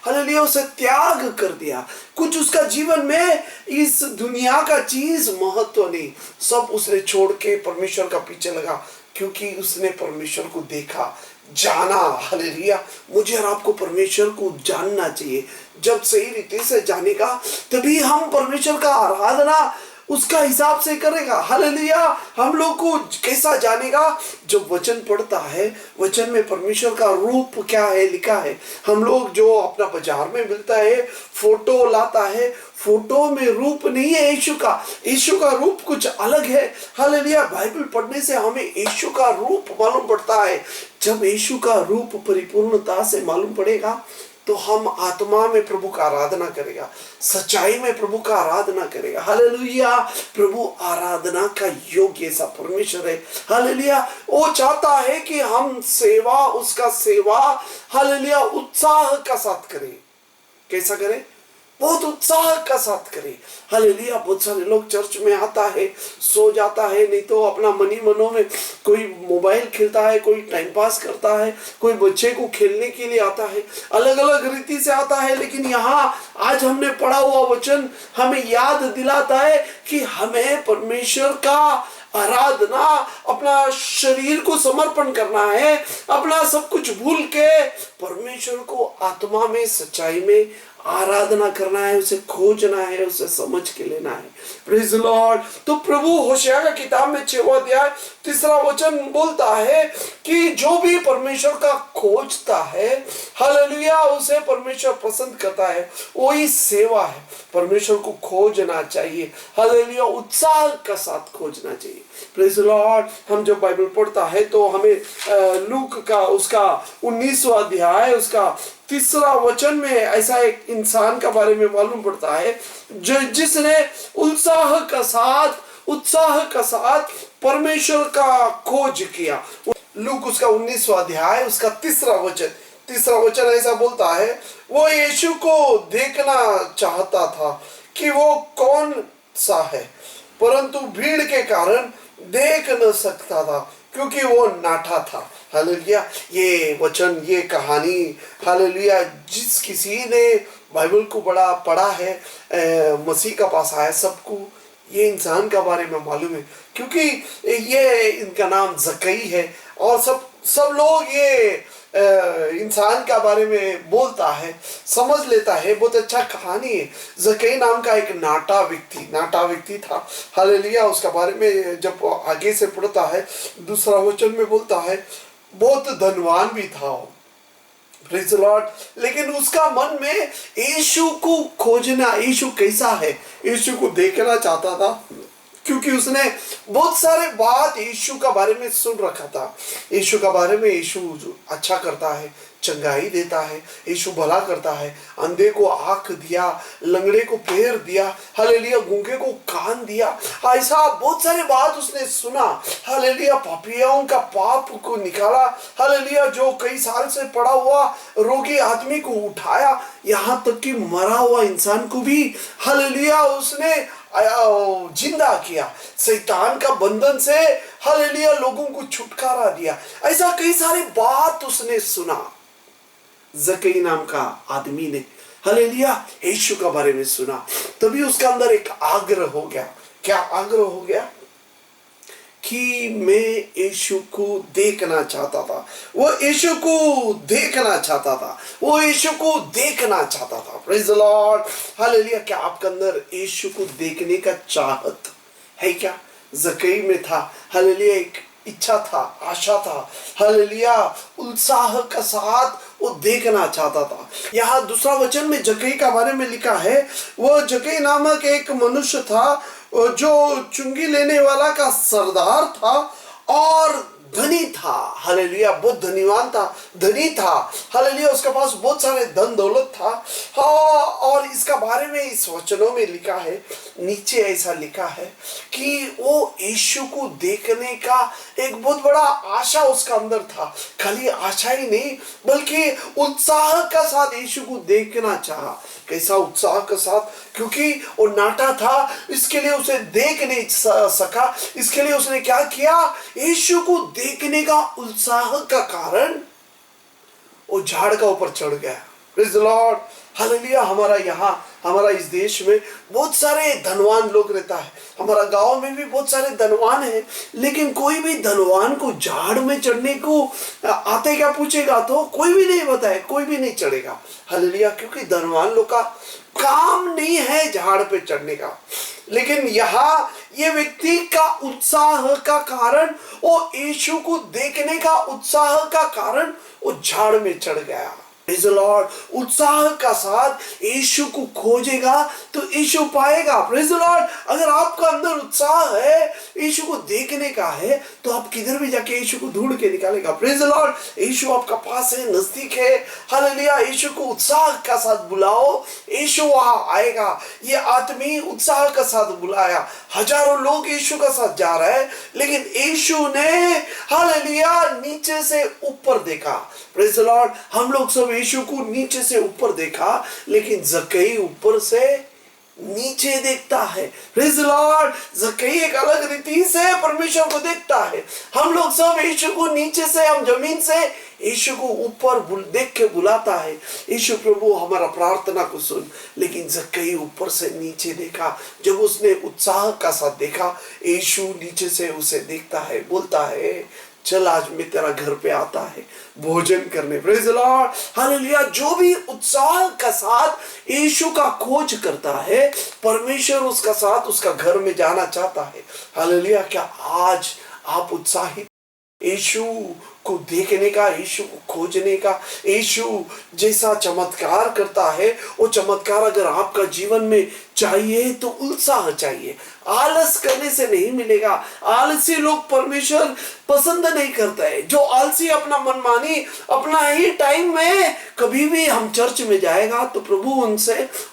हालेलुया उसे त्याग कर दिया। कुछ उसका जीवन में इस दुनिया का चीज महत्व नहीं, सब उसने छोड़ के परमेश्वर का पीछे लगा, क्योंकि उसने परमेश्वर को देखा, जाना। हालेलुया। मुझे और आपको परमेश्वर को जानना चाहिए। जब सही रीति से जानेगा तभी हम परमेश्वर का आराधना उसका हिसाब से करेगा। हालेलुया। हम लोग को कैसा जानेगा? जब वचन पढ़ता है, वचन में परमेश्वर का रूप क्या है लिखा है। हम लोग जो अपना बाजार में मिलता है, फोटो लाता है, फोटो में रूप नहीं है यीशु का, यीशु का रूप कुछ अलग है। हालेलुया। बाइबल पढ़ने से हमें यीशु का रूप मालूम पड़ता है। जब यीशु का रूप परिपूर्णता से मालूम पड़ेगा तो हम आत्मा में प्रभु का आराधना करेगा, सच्चाई में प्रभु का आराधना करेगा। हालेलुया। प्रभु आराधना का योग्य सा परमेश्वर है। हालेलुया। वो चाहता है कि हम सेवा, उसका सेवा हालेलुया उत्साह का साथ करें। कैसा करें? बहुत उत्साह का साथ करें। हालेलुया। बहुत सारे लोग चर्च में आता है, सो जाता है, नहीं तो अपना मनी मनों में कोई मोबाइल खेलता है, कोई टाइम पास करता है, कोई बच्चे को खेलने के लिए आता है, अलग अलग रीति से आता है। लेकिन यहाँ आज हमने पढ़ा हुआ वचन हमें याद दिलाता है कि हमें परमेश्वर का आराधना, अपना शरीर को समर्पण करना है, अपना सब कुछ भूल के परमेश्वर को आत्मा में, सच्चाई में आराधना करना है, उसे खोजना है, उसे समझ के लेना है। Praise the Lord. तो प्रभु होशिया का किताब में 6वां अध्याय 3रा वचन बोलता है कि जो भी परमेश्वर का खोजता है, हालेलुया, उसे परमेश्वर पसंद करता है। वही सेवा है, परमेश्वर को खोजना चाहिए, हालेलुया, उत्साह का साथ खोजना चाहिए। Praise the Lord. हम जब बाइबल पढ़ता है तो हमें लूक का उसका 19वां अध्याय उसका 3रा वचन में ऐसा एक इंसान का बारे में मालूम पड़ता है जो जिसने उत्साह का साथ परमेश्वर का खोज किया। लूक उसका 19वां अध्याय उसका 3रा वचन ऐसा बोलता है, वो यीशु को देखना चाहता था कि वो कौन सा है, परंतु भीड़ के कारण देख न सकता था क्योंकि वो नाटा था। हालेलुया। ये वचन, ये कहानी, हालेलुया, जिस किसी ने बाइबल को बड़ा पढ़ा है, मसीह का पास आया, सबको ये इंसान का बारे में मालूम है, क्योंकि ये इनका नाम जकई है और सब लोग ये इंसान का बारे में बोलता है, समझ लेता है। बहुत अच्छा कहानी है। जकई नाम का एक नाटा व्यक्ति था। हालेलुया। उसका बारे में जब आगे से पढ़ता है, 2रा वचन में बोलता है बहुत धनवान भी था, प्रेज द लॉर्ड। लेकिन उसका मन में यीशु को खोजना, यीशु कैसा है, यीशु को देखना चाहता था, क्योंकि उसने बहुत सारे बात यीशु का बारे में सुन रखा था। यीशु का बारे में, यीशु अच्छा करता है, चंगाई देता है, यीशु भला करता है, अंधे को आंख दिया, लंगड़े को पैर दिया, हालेलुया, गूंगे को कान दिया। ऐसा बहुत सारे बात उसने सुना। हालेलुया। पापियों का पाप को निकाला। हालेलुया। जो कई साल से पड़ा हुआ रोगी आदमी को उठाया, यहाँ तक कि मरा हुआ इंसान को भी, हालेलुया, उसने जिंदा किया। शैतान का बंधन से, हालेलुया, लोगों को छुटकारा दिया। ऐसा कई सारी बात उसने सुना। जकई नाम का आदमी ने, हालेलुया, यीशु का बारे में सुना। तभी उसका अंदर एक आग्रह हो गया। क्या आग्रह हो गया? कि मैं यीशु को देखना चाहता था। वो यीशु को देखना चाहता था। वो यीशु को देखना चाहता था। Praise the Lord. हालेलुया। क्या आपके अंदर यीशु को देखने का चाहत है क्या? जकई में था। हालेलुया। एक इच्छा था, आशा था, हालेलुया, उत्साह का साथ वो देखना चाहता था। यहाँ 2रा वचन में जकई का बारे में लिखा है, वो जकई नामक एक मनुष्य था जो चुंगी लेने वाला का सरदार था और धनी था। हालेलुया। बहुत धनीवान था, धनी था। हालेलुया। उसके पास बहुत सारे धन दौलत था। हाँ, और इसका बारे में इस वचनों में लिखा है, नीचे ऐसा लिखा है कि वो यीशु को देखने का एक बहुत बड़ा आशा उसका अंदर था। खाली आशा ही नहीं, बल्कि उत्साह का साथ यीशु को देखना चाहा। कैसा उत्साह के साथ? क्योंकि वो नाटा था, इसके लिए उसे देख नहीं सका। इसके लिए उसने क्या किया? यीशु को देखने का उत्साह का कारण वो झाड़ का ऊपर चढ़ गया। Praise the Lord. हालेलुया। हमारा इस देश में बहुत सारे धनवान लोग रहता है। हमारा गांव में भी बहुत सारे धनवान हैं, लेकिन कोई भी धनवान को झाड़ में चढ़ने को आते क्या पूछेगा तो कोई भी नहीं बताए, कोई भी नहीं चढ़ेगा। हालेलुया। क्योंकि धनवान लोग का काम नहीं है झाड़ पे चढ़ने का। लेकिन यहाँ ये व्यक्ति का उत्साह का कारण, वो यीशु को देखने का उत्साह का कारण वो झाड़ में चढ़ गया। Praise the Lord. उत्साह का साथ यीशु को खोजेगा तो यीशु पाएगा। Praise the Lord. अगर आपका अंदर उत्साह है, यीशु को देखने का है, तो आप किधर भी जाके यीशु को ढूंढ के निकालेगा। Praise the Lord. यीशु आपका पास है, नजदीक है। हालेलुया। यीशु को उत्साह का साथ बुलाओ, यीशु वहां आएगा। ये आदमी उत्साह का साथ बुलाया। हजारों लोग यीशु का साथ जा रहे हैं, लेकिन यीशु ने, हालेलुया, नीचे से ऊपर देखा। Praise the Lord. हम लोग सब यीशु को नीचे से ऊपर देखा, लेकिन जकई ऊपर से नीचे देखता है। Praise the Lord. जकई एक अलग रीति से परमेश्वर को देखता है। हम लोग सब यीशु को नीचे से, हम जमीन से यीशु को ऊपर देख के बुलाता है, यीशु प्रभु हमारा प्रार्थना को सुन। लेकिन जकई ऊपर से नीचे देखा। जब उसने उत्साह का साथ देखा, यीशु नीचे से उसे देखता है, बोलता है, चल आज मैं तेरा घर पे आता है भोजन करने। Praise the Lord, hallelujah. जो भी उत्साह का साथ यीशु का खोज करता है, परमेश्वर उसका साथ उसका घर में जाना चाहता है। हालेलुया। क्या आज आप उत्साहित यीशु को देखने का, यीशु को खोजने का? यीशु जैसा चमत्कार करता है, वो चमत्कार अगर आपका जीवन में चाहिए तो उत्साह चाहिए। आलस करने से नहीं मिलेगा। आलसी लोग परमेश्वर पसंद नहीं करता है। जो आलसी अपना मनमानी अपना ही टाइम में, कभी भी हम चर्च में जाएगा तो प्रभु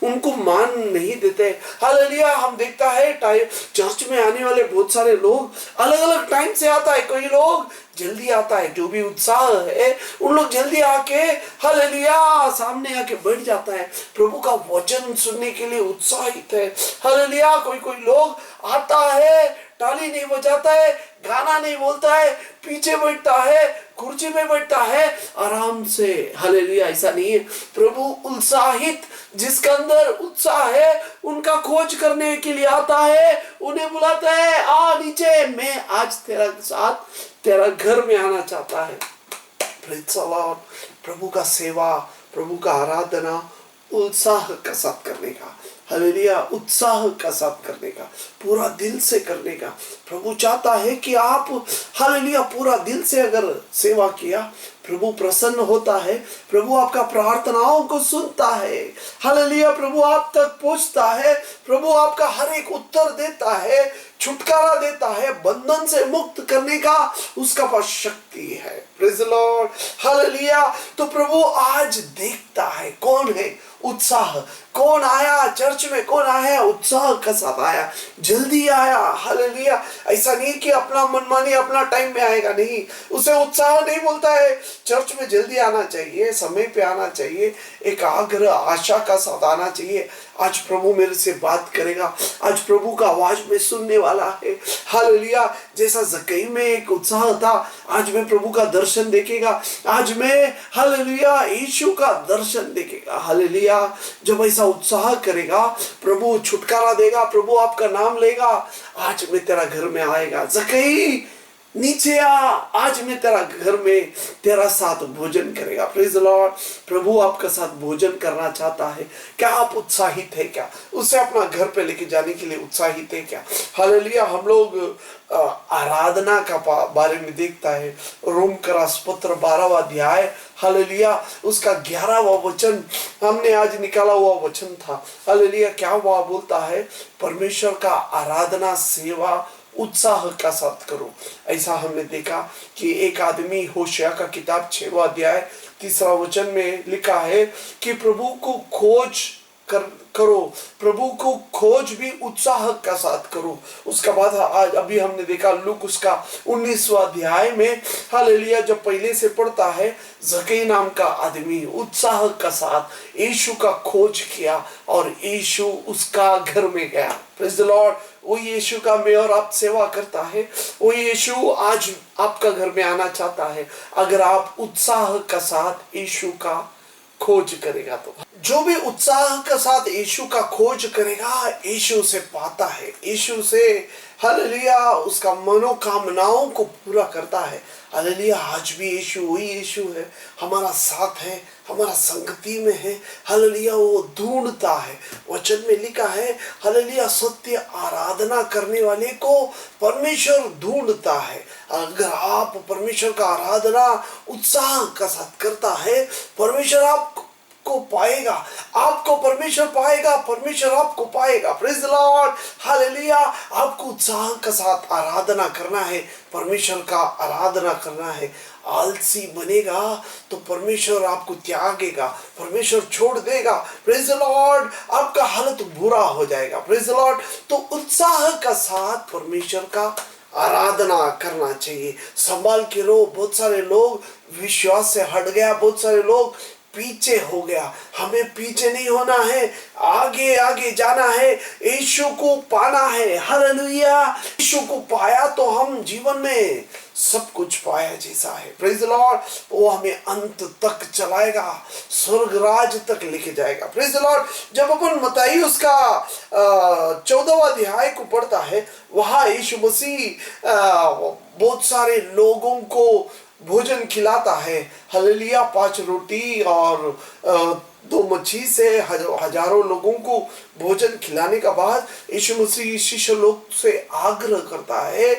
उनको मान नहीं देते। हालेलुया। हम देखता है टाइम चर्च में आने वाले बहुत सारे लोग अलग अलग टाइम से आता है। कोई लोग जल्दी आता है, जो भी उत्साह है उन लोग जल्दी आके हालेलुया सामने आके बैठ जाता है, प्रभु का वचन सुनने के लिए उत्साहित है। हालेलुया। कोई लोग आता है, ताली नहीं बजाता है, गाना नहीं बोलता है, पीछे बैठता है, कुर्सी में बैठता है आराम से। हालेलुया। ऐसा नहीं है। प्रभु उत्साहित, जिसके अंदर उत्साह है उनका खोज करने के लिए आता है, उन्हें बुलाता है, आ नीचे, मैं आज तेरा साथ तेरा घर में आना चाहता है। Praise the Lord. प्रभु का सेवा, प्रभु का आराधना उत्साह का साथ करने का, हालेलुया, उत्साह का साथ करने का, पूरा दिल से करने का। प्रभु चाहता है कि आप हालेलुया पूरा दिल से अगर सेवा किया, प्रभु प्रसन्न होता है। प्रभु आपका प्रार्थनाओं को सुनता है। हालेलुया। प्रभु आप तक पहुंचता है। प्रभु आपका हर एक उत्तर देता है, छुटकारा देता है, बंधन से मुक्त करने का उसका पास शक्ति है। Praise the Lord, hallelujah. तो प्रभु आज देखता है कौन है उत्साह, कौन आया चर्च में, कौन आया उत्साह के साथ आया, जल्दी आया। हालेलुया। ऐसा नहीं कि अपना मनमानी अपना टाइम में आएगा, नहीं, उसे उत्साह नहीं बोलता है। चर्च में जल्दी आना चाहिए, समय पे आना चाहिए, एक आग्रह आशा का साथ आना चाहिए। आज प्रभु मेरे से बात करेगा, आज प्रभु का आवाज में सुनने वाला है। हालेलुया। जैसा ज़कई में एक उत्साह था, आज मैं प्रभु का दर्शन देखेगा, आज मैं हालेलुया यीशु का दर्शन देखेगा। हालेलुया। जब ऐसा उत्साह करेगा, प्रभु छुटकारा देगा, प्रभु आपका नाम लेगा, आज मैं तेरा घर में आएगा। ज़कई नीचे आ, आज मैं तेरा घर में तेरा साथ भोजन करेगा। Praise the Lord. प्रभु आपका साथ भोजन करना चाहता है। क्या आप उत्साहित है? क्या उसे अपना घर पे लेके जाने के लिए उत्साहित है? क्या? हालेलुया। हम लोग आराधना का बारे में देखता है, रोम का रासपत्र 12वां अध्याय, हालेलुया, उसका 11वां वचन हमने आज निकाला हुआ वचन था। हालेलुया। क्या वह बोलता है? परमेश्वर का आराधना सेवा उत्साह का साथ करो। ऐसा हमने देखा कि एक आदमी होशिया का किताब 6वां अध्याय 3रा वचन में लिखा है कि प्रभु को खोज करो, प्रभु को खोज भी उत्साह का साथ करो। उसका बाद आज अभी हमने देखा लूक उसका 19वां अध्याय में, हालेलुया, जब पहले से पढ़ता है, ज़कई नाम का आदमी उत्साह का साथ यीशु का खोज किया और यीशु उसका घर में गया। Praise the Lord. वो यीशु का मैं और आप सेवा करता है, वो यीशु आज आपका घर में आना चाहता है, अगर आप उत्साह का साथ यीशु का खोज करेगा तो। जो भी उत्साह के साथ यीशु का खोज करेगा, यीशु से पाता है, यीशु से हालेलुया उसका मनोकामनाओं को पूरा करता है। हालेलुया। आज भी यीशु वही यीशु है, हमारा साथ है, हमारा संगति में है। हालेलुया। वो ढूंढता है, वचन में लिखा है, हालेलुया, सत्य आराधना करने वाले को परमेश्वर ढूंढता है। अगर आप परमेश्वर का आराधना उत्साह का साथ करता है, परमेश्वर आपको पाएगा, आपको परमेश्वर पाएगा, परमेश्वर आपको पाएगा। Praise the Lord, hallelujah. आपको उत्साह के साथ आराधना करना है, परमेश्वर का आराधना करना है। आलसी बनेगा तो परमेश्वर आपको त्यागेगा, परमेश्वर छोड़ देगा। Praise the Lord. आपका हालत बुरा हो जाएगा। Praise the Lord. तो उत्साह का साथ परमेश्वर का आराधना करना चाहिए। संभाल के रहो। बहुत सारे लोग विश्वास से हट गया, बहुत सारे लोग पीछे हो गया। हमें पीछे नहीं होना है, आगे आगे जाना है, यीशु को पाना है। हालेलुया। यीशु को पाया तो हम जीवन में सब कुछ पाया जैसा है। Praise the Lord. वो हमें अंत तक चलाएगा, स्वर्ग राज तक लेके जाएगा। Praise the Lord. जब अपन मत्ती उसका 14वां अध्याय को पढ़ता है, वहां यीशु मसीह बहुत सारे लोगों को भोजन खिलाता है। हालेलुया। 5 रोटी और 2 मच्छी से हजारों लोगों को भोजन खिलाने का बाद यीशु मसीह शिष्य लोग से आग्रह करता है,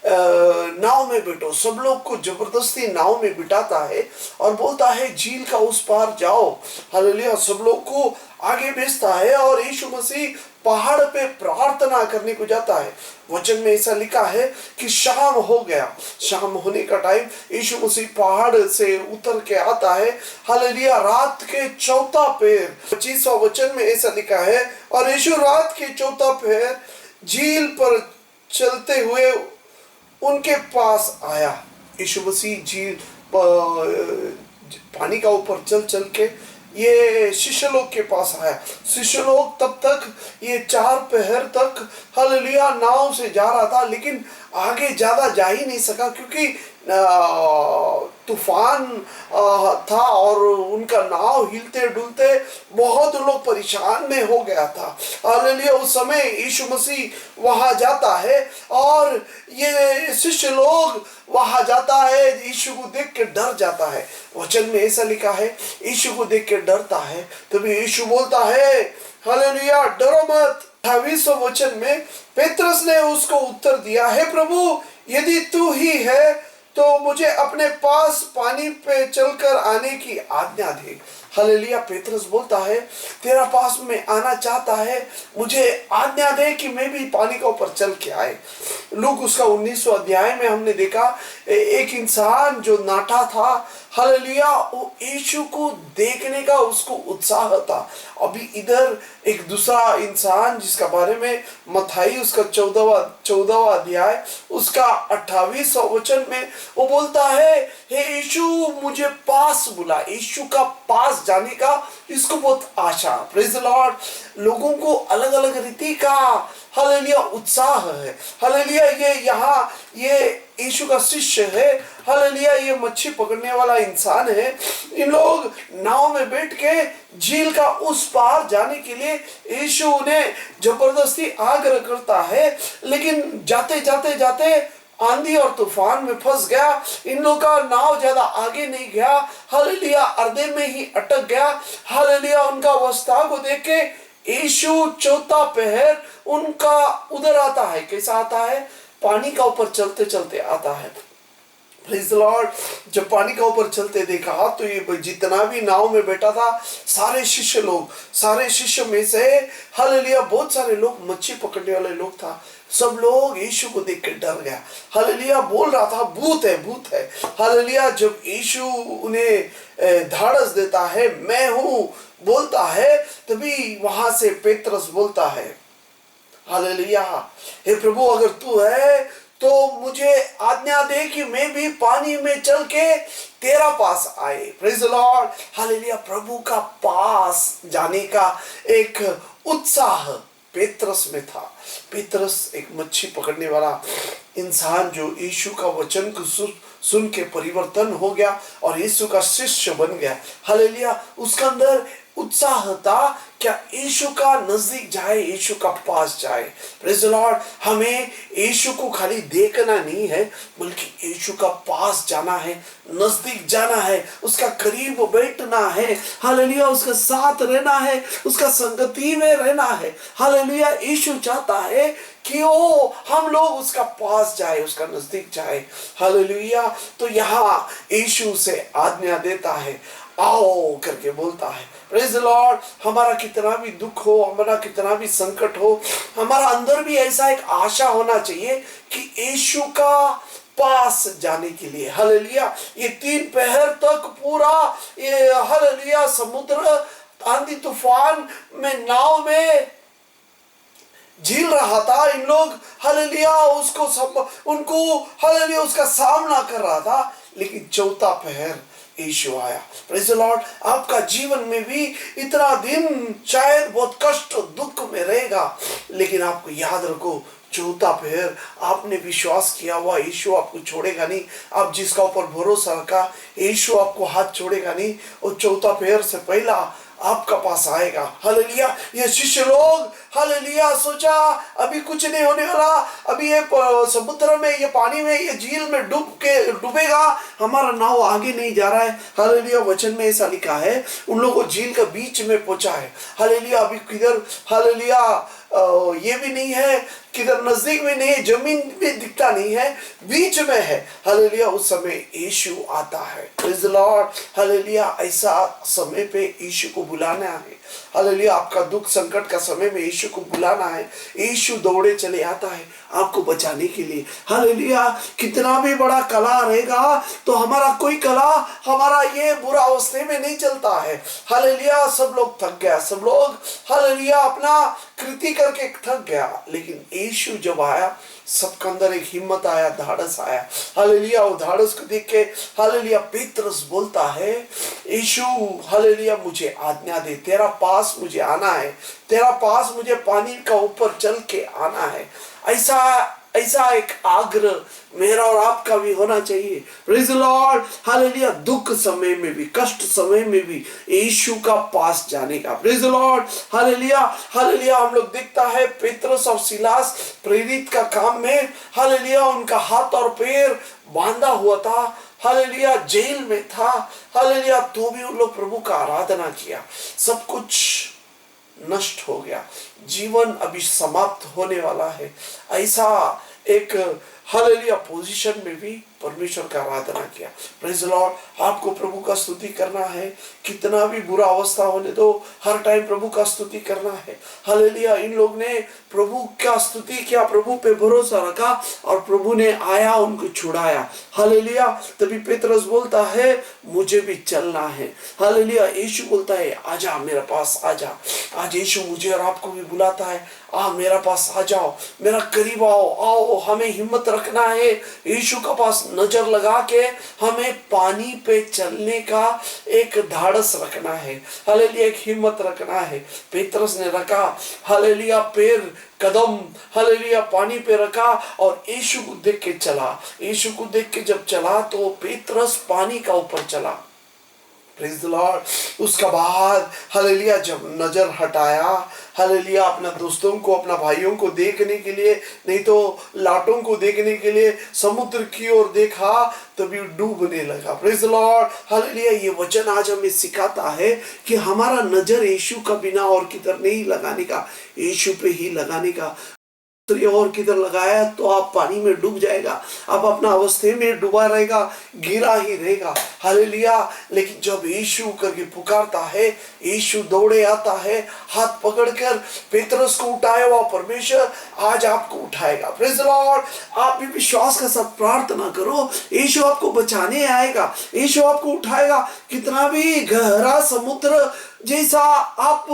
नाव में बैठो। सब लोग को जबरदस्ती नाव में बिठाता है और बोलता है झील का उस पार जाओ। हालेलुया। सब लोग को आगे भेजता है और यीशु मसीह पहाड़ पे प्रार्थना करने को जाता है। वचन में ऐसा लिखा है कि शाम हो गया। शाम होने का टाइम यीशु मसीह पहाड़ से उतर के आता है। हालेलुया। रात के 4था पहर 25वां वचन में ऐसा लिखा है, और यीशु रात के 4था पहर झील पर चलते हुए उनके पास आया। यीशु मसीह झील पानी का ऊपर चल चल के ये शिष्य लोग के पास आया। शिष्य लोग तब तक ये 4 पहर तक हालेलुया नाव से जा रहा था, लेकिन आगे ज्यादा जा ही नहीं सका क्योंकि तूफान था और उनका नाव हिलते डुलते बहुत लोग परेशान में हो गया था। हालेलुया। उस समय यीशु मसीह वहां जाता है और ये शिष्य लोग वहां जाता है, यीशु को देख के डर जाता है। वचन में ऐसा लिखा है, यीशु को देख के डरता है। तभी यीशु बोलता है, हालेलुया, डरो मत। 28वें वचन में पेत्रस ने उसको उत्तर दिया, हे प्रभु, यदि तू ही है तो मुझे अपने पास पानी पे चलकर आने की आज्ञा दे। हालेलुया। पेत्रस बोलता है, तेरा पास में आना चाहता है, मुझे आज्ञा दे कि मैं भी पानी के ऊपर चल के आए। लूक उसका 19वां अध्याय में हमने देखा एक इंसान जो नाटा था। हालेलुया। वो यीशु को देखने का उसको उत्साह था। अभी इधर एक दूसरा इंसान जिसका बारे में मत्ती उसका 14वां अध्याय उसका 28वां वचन में वो बोलता है, हे यीशु, मुझे पास बुला। यीशु का पास जाने का इसको बहुत आशा। Praise the Lord. लोगों को अलग अलग रीति का हालेलुया उत्साह है। हालेलुया। ये यीशु का शिष्य है। हालेलुया। ये मच्छी पकड़ने वाला इंसान है। इन लोग नाव में बैठ के झील का उस पार जाने के लिए यीशु उन्हें जबरदस्ती आग्रह करता है, लेकिन जाते जाते जाते आंधी और तूफान में फंस गया। इन लोगों का नाव ज्यादा आगे नहीं गया। हालेलुया। अर्धे में ही अटक गया। हालेलुया। उनका अवस्था को देख के यीशु 4था पहर उनका उधर आता है। कैसा आता है? पानी का ऊपर चलते चलते आता है। Praise the Lord. जब पानी का ऊपर चलते देखा तो ये जितना भी नाव में बैठा था सारे शिष्य में से हालेलुया बहुत सारे लोग मच्छी पकड़ने वाले लोग था। सब लोग यीशु को देख के डर गया। हालेलुया। बोल रहा था, भूत है, भूत है। हालेलुया। जब यीशु उन्हें धाड़स देता है, मैं हूं बोलता है, तभी वहां से पेत्रस बोलता है, हालेलुया, हे प्रभु, अगर तू है तो मुझे आज्ञा दे कि मैं भी पानी में चल के तेरा पास आए। Praise the Lord. हालेलुया। प्रभु का पास जाने का एक उत्साह पेत्रस में था। पेत्रस एक मच्छी पकड़ने वाला इंसान जो यीशु का वचन को सुन के परिवर्तन हो गया और यीशु का शिष्य बन गया। हालेलुया। उसका अंदर उत्साह था, क्या यीशु का नजदीक जाए, यीशु का पास जाए। Praise the Lord. हमें यीशु को खाली देखना नहीं है, बल्कि यीशु का पास जाना है, नजदीक जाना है, उसका करीब बैठना है। हालेलुया। उसका साथ रहना है, उसका संगति में रहना है। हालेलुया। यीशु चाहता है कि वो हम लोग उसका पास जाए, उसका नजदीक जाए। हालेलुया। तो यहाँ यीशु से आज्ञा देता है, आओ करके बोलता है। Praise the Lord. हमारा कितना भी दुख हो, हमारा कितना भी संकट हो, हमारा अंदर भी ऐसा एक आशा होना चाहिए कि यीशु का पास जाने के लिए। हालेलुया। ये 3 पहर तक पूरा ये हालेलुया समुद्र आंधी तूफान में नाव में झील रहा था। इन लोग हालेलुया उनको हालेलुया उसका सामना कर रहा था। लेकिन 4था पहर यीशु आया। Praise the Lord. आपका जीवन में भी इतना दिन शायद बहुत कष्ट दुख में रहेगा, लेकिन आपको याद रखो, चौथा पैर आपने विश्वास किया हुआ, यीशु आपको छोड़ेगा नहीं। आप जिसका ऊपर भरोसा रखा, यीशु आपको हाथ छोड़ेगा नहीं। और चौथा पैर से पहला आपका पास आएगा। हालेलुया। ये शिष्य लोग हालेलुया सोचा अभी कुछ नहीं होने वाला, अभी ये समुद्र में, ये पानी में, ये झील में डूबेगा, हमारा नाव आगे नहीं जा रहा है। हालेलुया। वचन में ऐसा लिखा है, उन लोगों को झील के बीच में पहुंचा है। हालेलुया। अभी किधर हालेलुया ये भी नहीं है, किधर नजदीक में नहीं है, जमीन भी दिखता नहीं है, बीच में है। हालेलुया। उस समय यीशु आता है। Praise the Lord. हालेलुया। ऐसा समय पे यीशु को बुलाना है। हालेलुया। आपका दुख संकट का समय में यीशु को बुलाना है। यीशु दौड़े चले आता है आपको बचाने के लिए। हालेलुया। कितना भी बड़ा कला रहेगा तो हमारा कोई कला हमारा ये बुरा अवस्थे में नहीं चलता है। हालेलुया। सब लोग थक गया, सब लोग हालेलुया अपना कृति करके थक गया, लेकिन यीशु जब आया, सबके अंदर एक हिम्मत आया, धाड़स आया। हालेलुया। वो धाड़स को देख के हालेलुया पेत्रस बोलता है, यीशु हालेलुया मुझे आज्ञा दे, तेरा पास मुझे आना है, तेरा पास मुझे पानी का ऊपर चल के आना है। ऐसा एक आग्रह मेरा और आपका भी होना चाहिए। Praise the Lord. हालेलुया। दुख समय में भी, कष्ट समय में भी यीशु का पास जाने का। Praise the Lord. Hallelujah. Hallelujah. हम लोग देखता है पेत्रस और सिलास प्रेरित का काम में हालेलुया उनका हाथ और पैर बांधा हुआ था। हालेलुया। जेल में था। हालेलुया। तो भी उन लोग प्रभु का आराधना किया। सब कुछ नष्ट हो गया, जीवन अभी समाप्त होने वाला है। ऐसा एक हालेलुया पोजीशन में भी परमेश्वर का आराधना किया। Praise the Lord. आपको प्रभु का स्तुति करना है, कितना भी बुरा अवस्था होने दो, हर टाइम प्रभु का स्तुति करना है। हालेलुया। इन लोग ने प्रभु का स्तुति किया, प्रभु पे भरोसा रखा और प्रभु ने आया, उनको छुड़ाया। हालेलुया। तभी पेत्रस बोलता है मुझे भी चलना है। हालेलुया। यीशु बोलता है आजा मेरे पास, आजा। आज यीशु मुझे और आपको भी बुलाता है, आ मेरा पास आ जाओ, मेरा करीब आओ, आओ। हमें हिम्मत रखना है, यीशु का पास नजर लगा के हमें पानी पे चलने का एक धाड़स रखना है। हालेलुया। एक हिम्मत रखना है। पेत्रस ने रखा हालेलुया पैर, कदम हालेलुया पानी पे रखा और यीशु को देख के चला। यीशु को देख के जब चला तो पेत्रस पानी का ऊपर चला। Praise the Lord. उसका बाद हालेलुया जब नजर हटाया, हालेलुया अपना दोस्तों को, अपना भाइयों को देखने के लिए, नहीं तो लाटों को देखने के लिए समुद्र की ओर देखा, तभी डूबने लगा। Praise the Lord. हालेलुया। ये वचन आज हमें सिखाता है कि हमारा नजर यीशु का बिना और किधर नहीं लगाने का, यीशु पे ही लगाने का। और किधर लगाया तो आप पानी में डूब जाएगा, आप अपना अवस्थे में डूबा रहेगा, गिरा ही रहेगा। हालेलुया। लेकिन जब यीशु करके पुकारता है, यीशु दौड़े आता है, हाथ पकड़कर पेत्रस को उठाया हुआ परमेश्वर आज आपको उठाएगा। Praise the Lord. आप भी विश्वास के साथ प्रार्थना करो, यीशु आपको बचाने आएगा, यीशु आपको उठाएगा। कितना भी गहरा समुद्र जैसा आप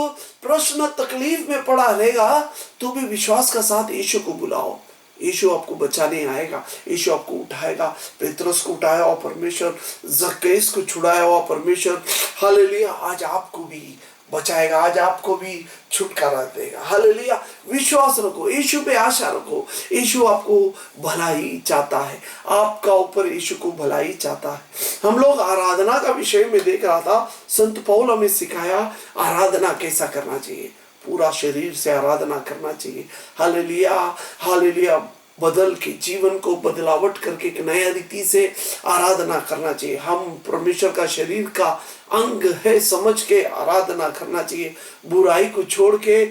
प्रश्न तकलीफ में पड़ा रहेगा, तो भी विश्वास का साथ यीशु को बुलाओ, यीशु आपको बचाने आएगा, यीशु आपको उठाएगा। पेत्रस को उठाया हुआ परमेश्वर, जक्कैस को छुड़ाया हुआ परमेश्वर हालेलुया आज आपको भी बचाएगा, आज आपको भी छुटकारा देगा। हालेलुया। विश्वास रखो, यीशु पे आशा रखो। यीशु आपको भलाई चाहता है, आपका ऊपर यीशु को भलाई चाहता है। हम लोग आराधना का विषय में देख रहा था, संत पौल हमें सिखाया आराधना कैसा करना चाहिए। पूरा शरीर से आराधना करना चाहिए। हालेलुया। हालेलुया। बदल के जीवन को बदलावट करके एक नया रीति से आराधना करना चाहिए। हम परमेश्वर का शरीर का अंग है समझ के आराधना करना चाहिए। बुराई को छोड़ के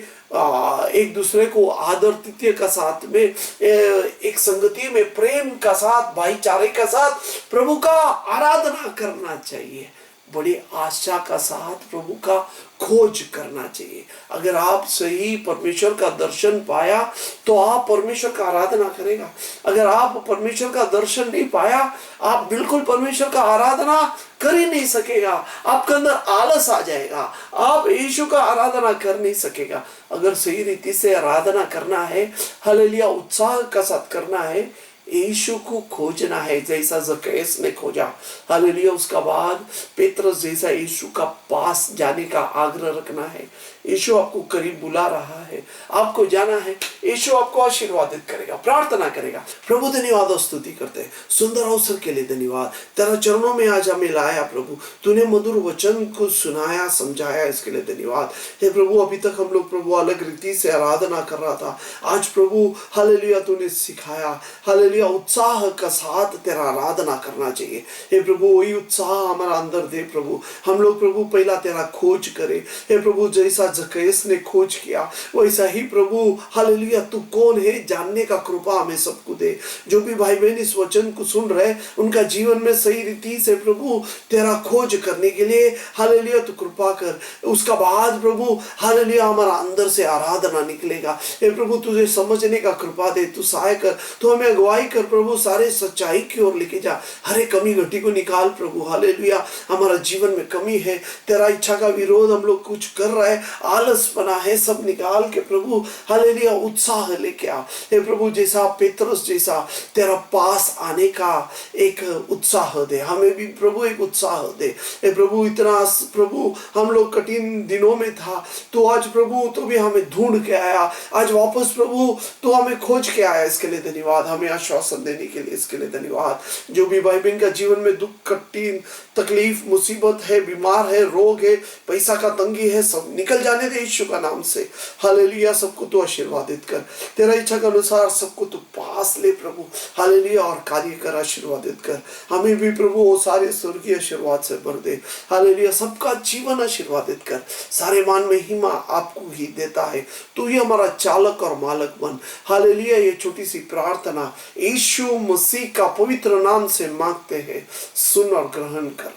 एक दूसरे को आदर तिथ्य का साथ में, एक संगति में, प्रेम का साथ, भाईचारे का साथ प्रभु का आराधना करना चाहिए। बड़ी आशा का साथ प्रभु का खोज करना चाहिए। अगर आप सही परमेश्वर का दर्शन पाया तो आप परमेश्वर का आराधना करेगा। अगर आप परमेश्वर का दर्शन नहीं पाया, आप बिल्कुल परमेश्वर का आराधना कर ही नहीं सकेगा। आपके अंदर आलस आ जाएगा, आप यीशु का आराधना कर नहीं सकेगा। अगर सही रीति से आराधना करना है, हालेलुया उत्साह का साथ करना है, यीशु को खोजना है जैसा जकैस ने खोजा। हालेलुया। उसका बाद पेत्रस जैसा यीशु का पास जाने का आग्रह रखना है। यीशु आपको करीब बुला रहा है, आपको जाना है। यीशु आपको आशीर्वादित करेगा, प्रार्थना करेगा। प्रभु धन्यवाद और स्तुति करते हैं सुंदर अवसर के लिए। धन्यवाद तेरा चरणों में आज हमें लाया प्रभु, तूने मधुर वचन को सुनाया, समझाया, इसके लिए धन्यवाद। हे प्रभु अभी तक हम लोग प्रभु अलग रीति से आराधना कर रहा था, आज प्रभु हालेलुया तूने सिखाया। हालेलुया उत्साह का साथ तेरा आराधना करना चाहिए। हे प्रभु वही उत्साह हमारा अंदर दे प्रभु। हम लोग प्रभु पहला तेरा खोज करें। हे प्रभु जैसा जकैस ने खोज किया वैसा ही प्रभु हालेलुया तू कौन है जानने का कृपा हमें सबको दे। जो भी भाई बहन इस वचन को सुन रहे उनका जीवन में सही रीति से प्रभु तेरा खोज करने के लिए हालेलुया तू कृपा कर। उसका बाद प्रभु हालेलुया हमारा अंदर से आराधना निकलेगा। हे प्रभु तुझे समझने का कृपा दे, तू सहाय कर, तू हमें अगुवाई कर प्रभु, सारे सच्चाई की ओर लेके जा। हरे कमी घटी को निकाल प्रभु। हालेलुया हमारा जीवन में कमी है, तेरा इच्छा का विरोध हम लोग कुछ कर रहे हैं, आलस बना है, सब निकाल के प्रभु हालेलुया उत्साह लेके आ। हे प्रभु जैसा पेत्रस जैसा तेरा पास आने का एक उत्साह दे, हमें भी प्रभु एक उत्साह दे। हे प्रभु इतना प्रभु हम लोग कठिन दिनों में था, तो आज प्रभु तो भी हमें ढूंढ के आया, आज वापस प्रभु तो हमें खोज के आया, इसके लिए धन्यवाद। हमें आश्वासन देने के लिए इसके लिए धन्यवाद। जो भी भाई बहन का जीवन में दुख, कठिन, तकलीफ, मुसीबत है, बीमार है, रोग है, पैसा का तंगी है, सब निकल जाने दे यीशु का नाम से। हालेलुया सबको तो आशीर्वादित कर, तेरा इच्छा के अनुसार सबको तो पास ले प्रभु। हालेलुया और कार्य कर, आशीर्वादित कर हमें भी प्रभु वो सारे स्वर्गीय आशीर्वाद से भर दे। हालेलुया सबका जीवन आशीर्वादित कर, सारे मान में महिमा आपको ही देता है, तू ही हमारा चालक और मालक बन। हालेलुया ये छोटी सी प्रार्थना यीशु मसीह का पवित्र नाम से मांगते हैं, सुन और ग्रहण कर।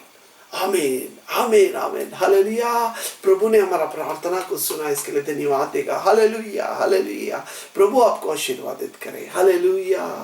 आमीन आमीन आमीन। हालेलुया प्रभु ने हमारा प्रार्थना को सुना, इसके लिए धन्यवाद देगा। हालेलुया हालेलुया प्रभु आपको आशीर्वादित करे। हालेलुया।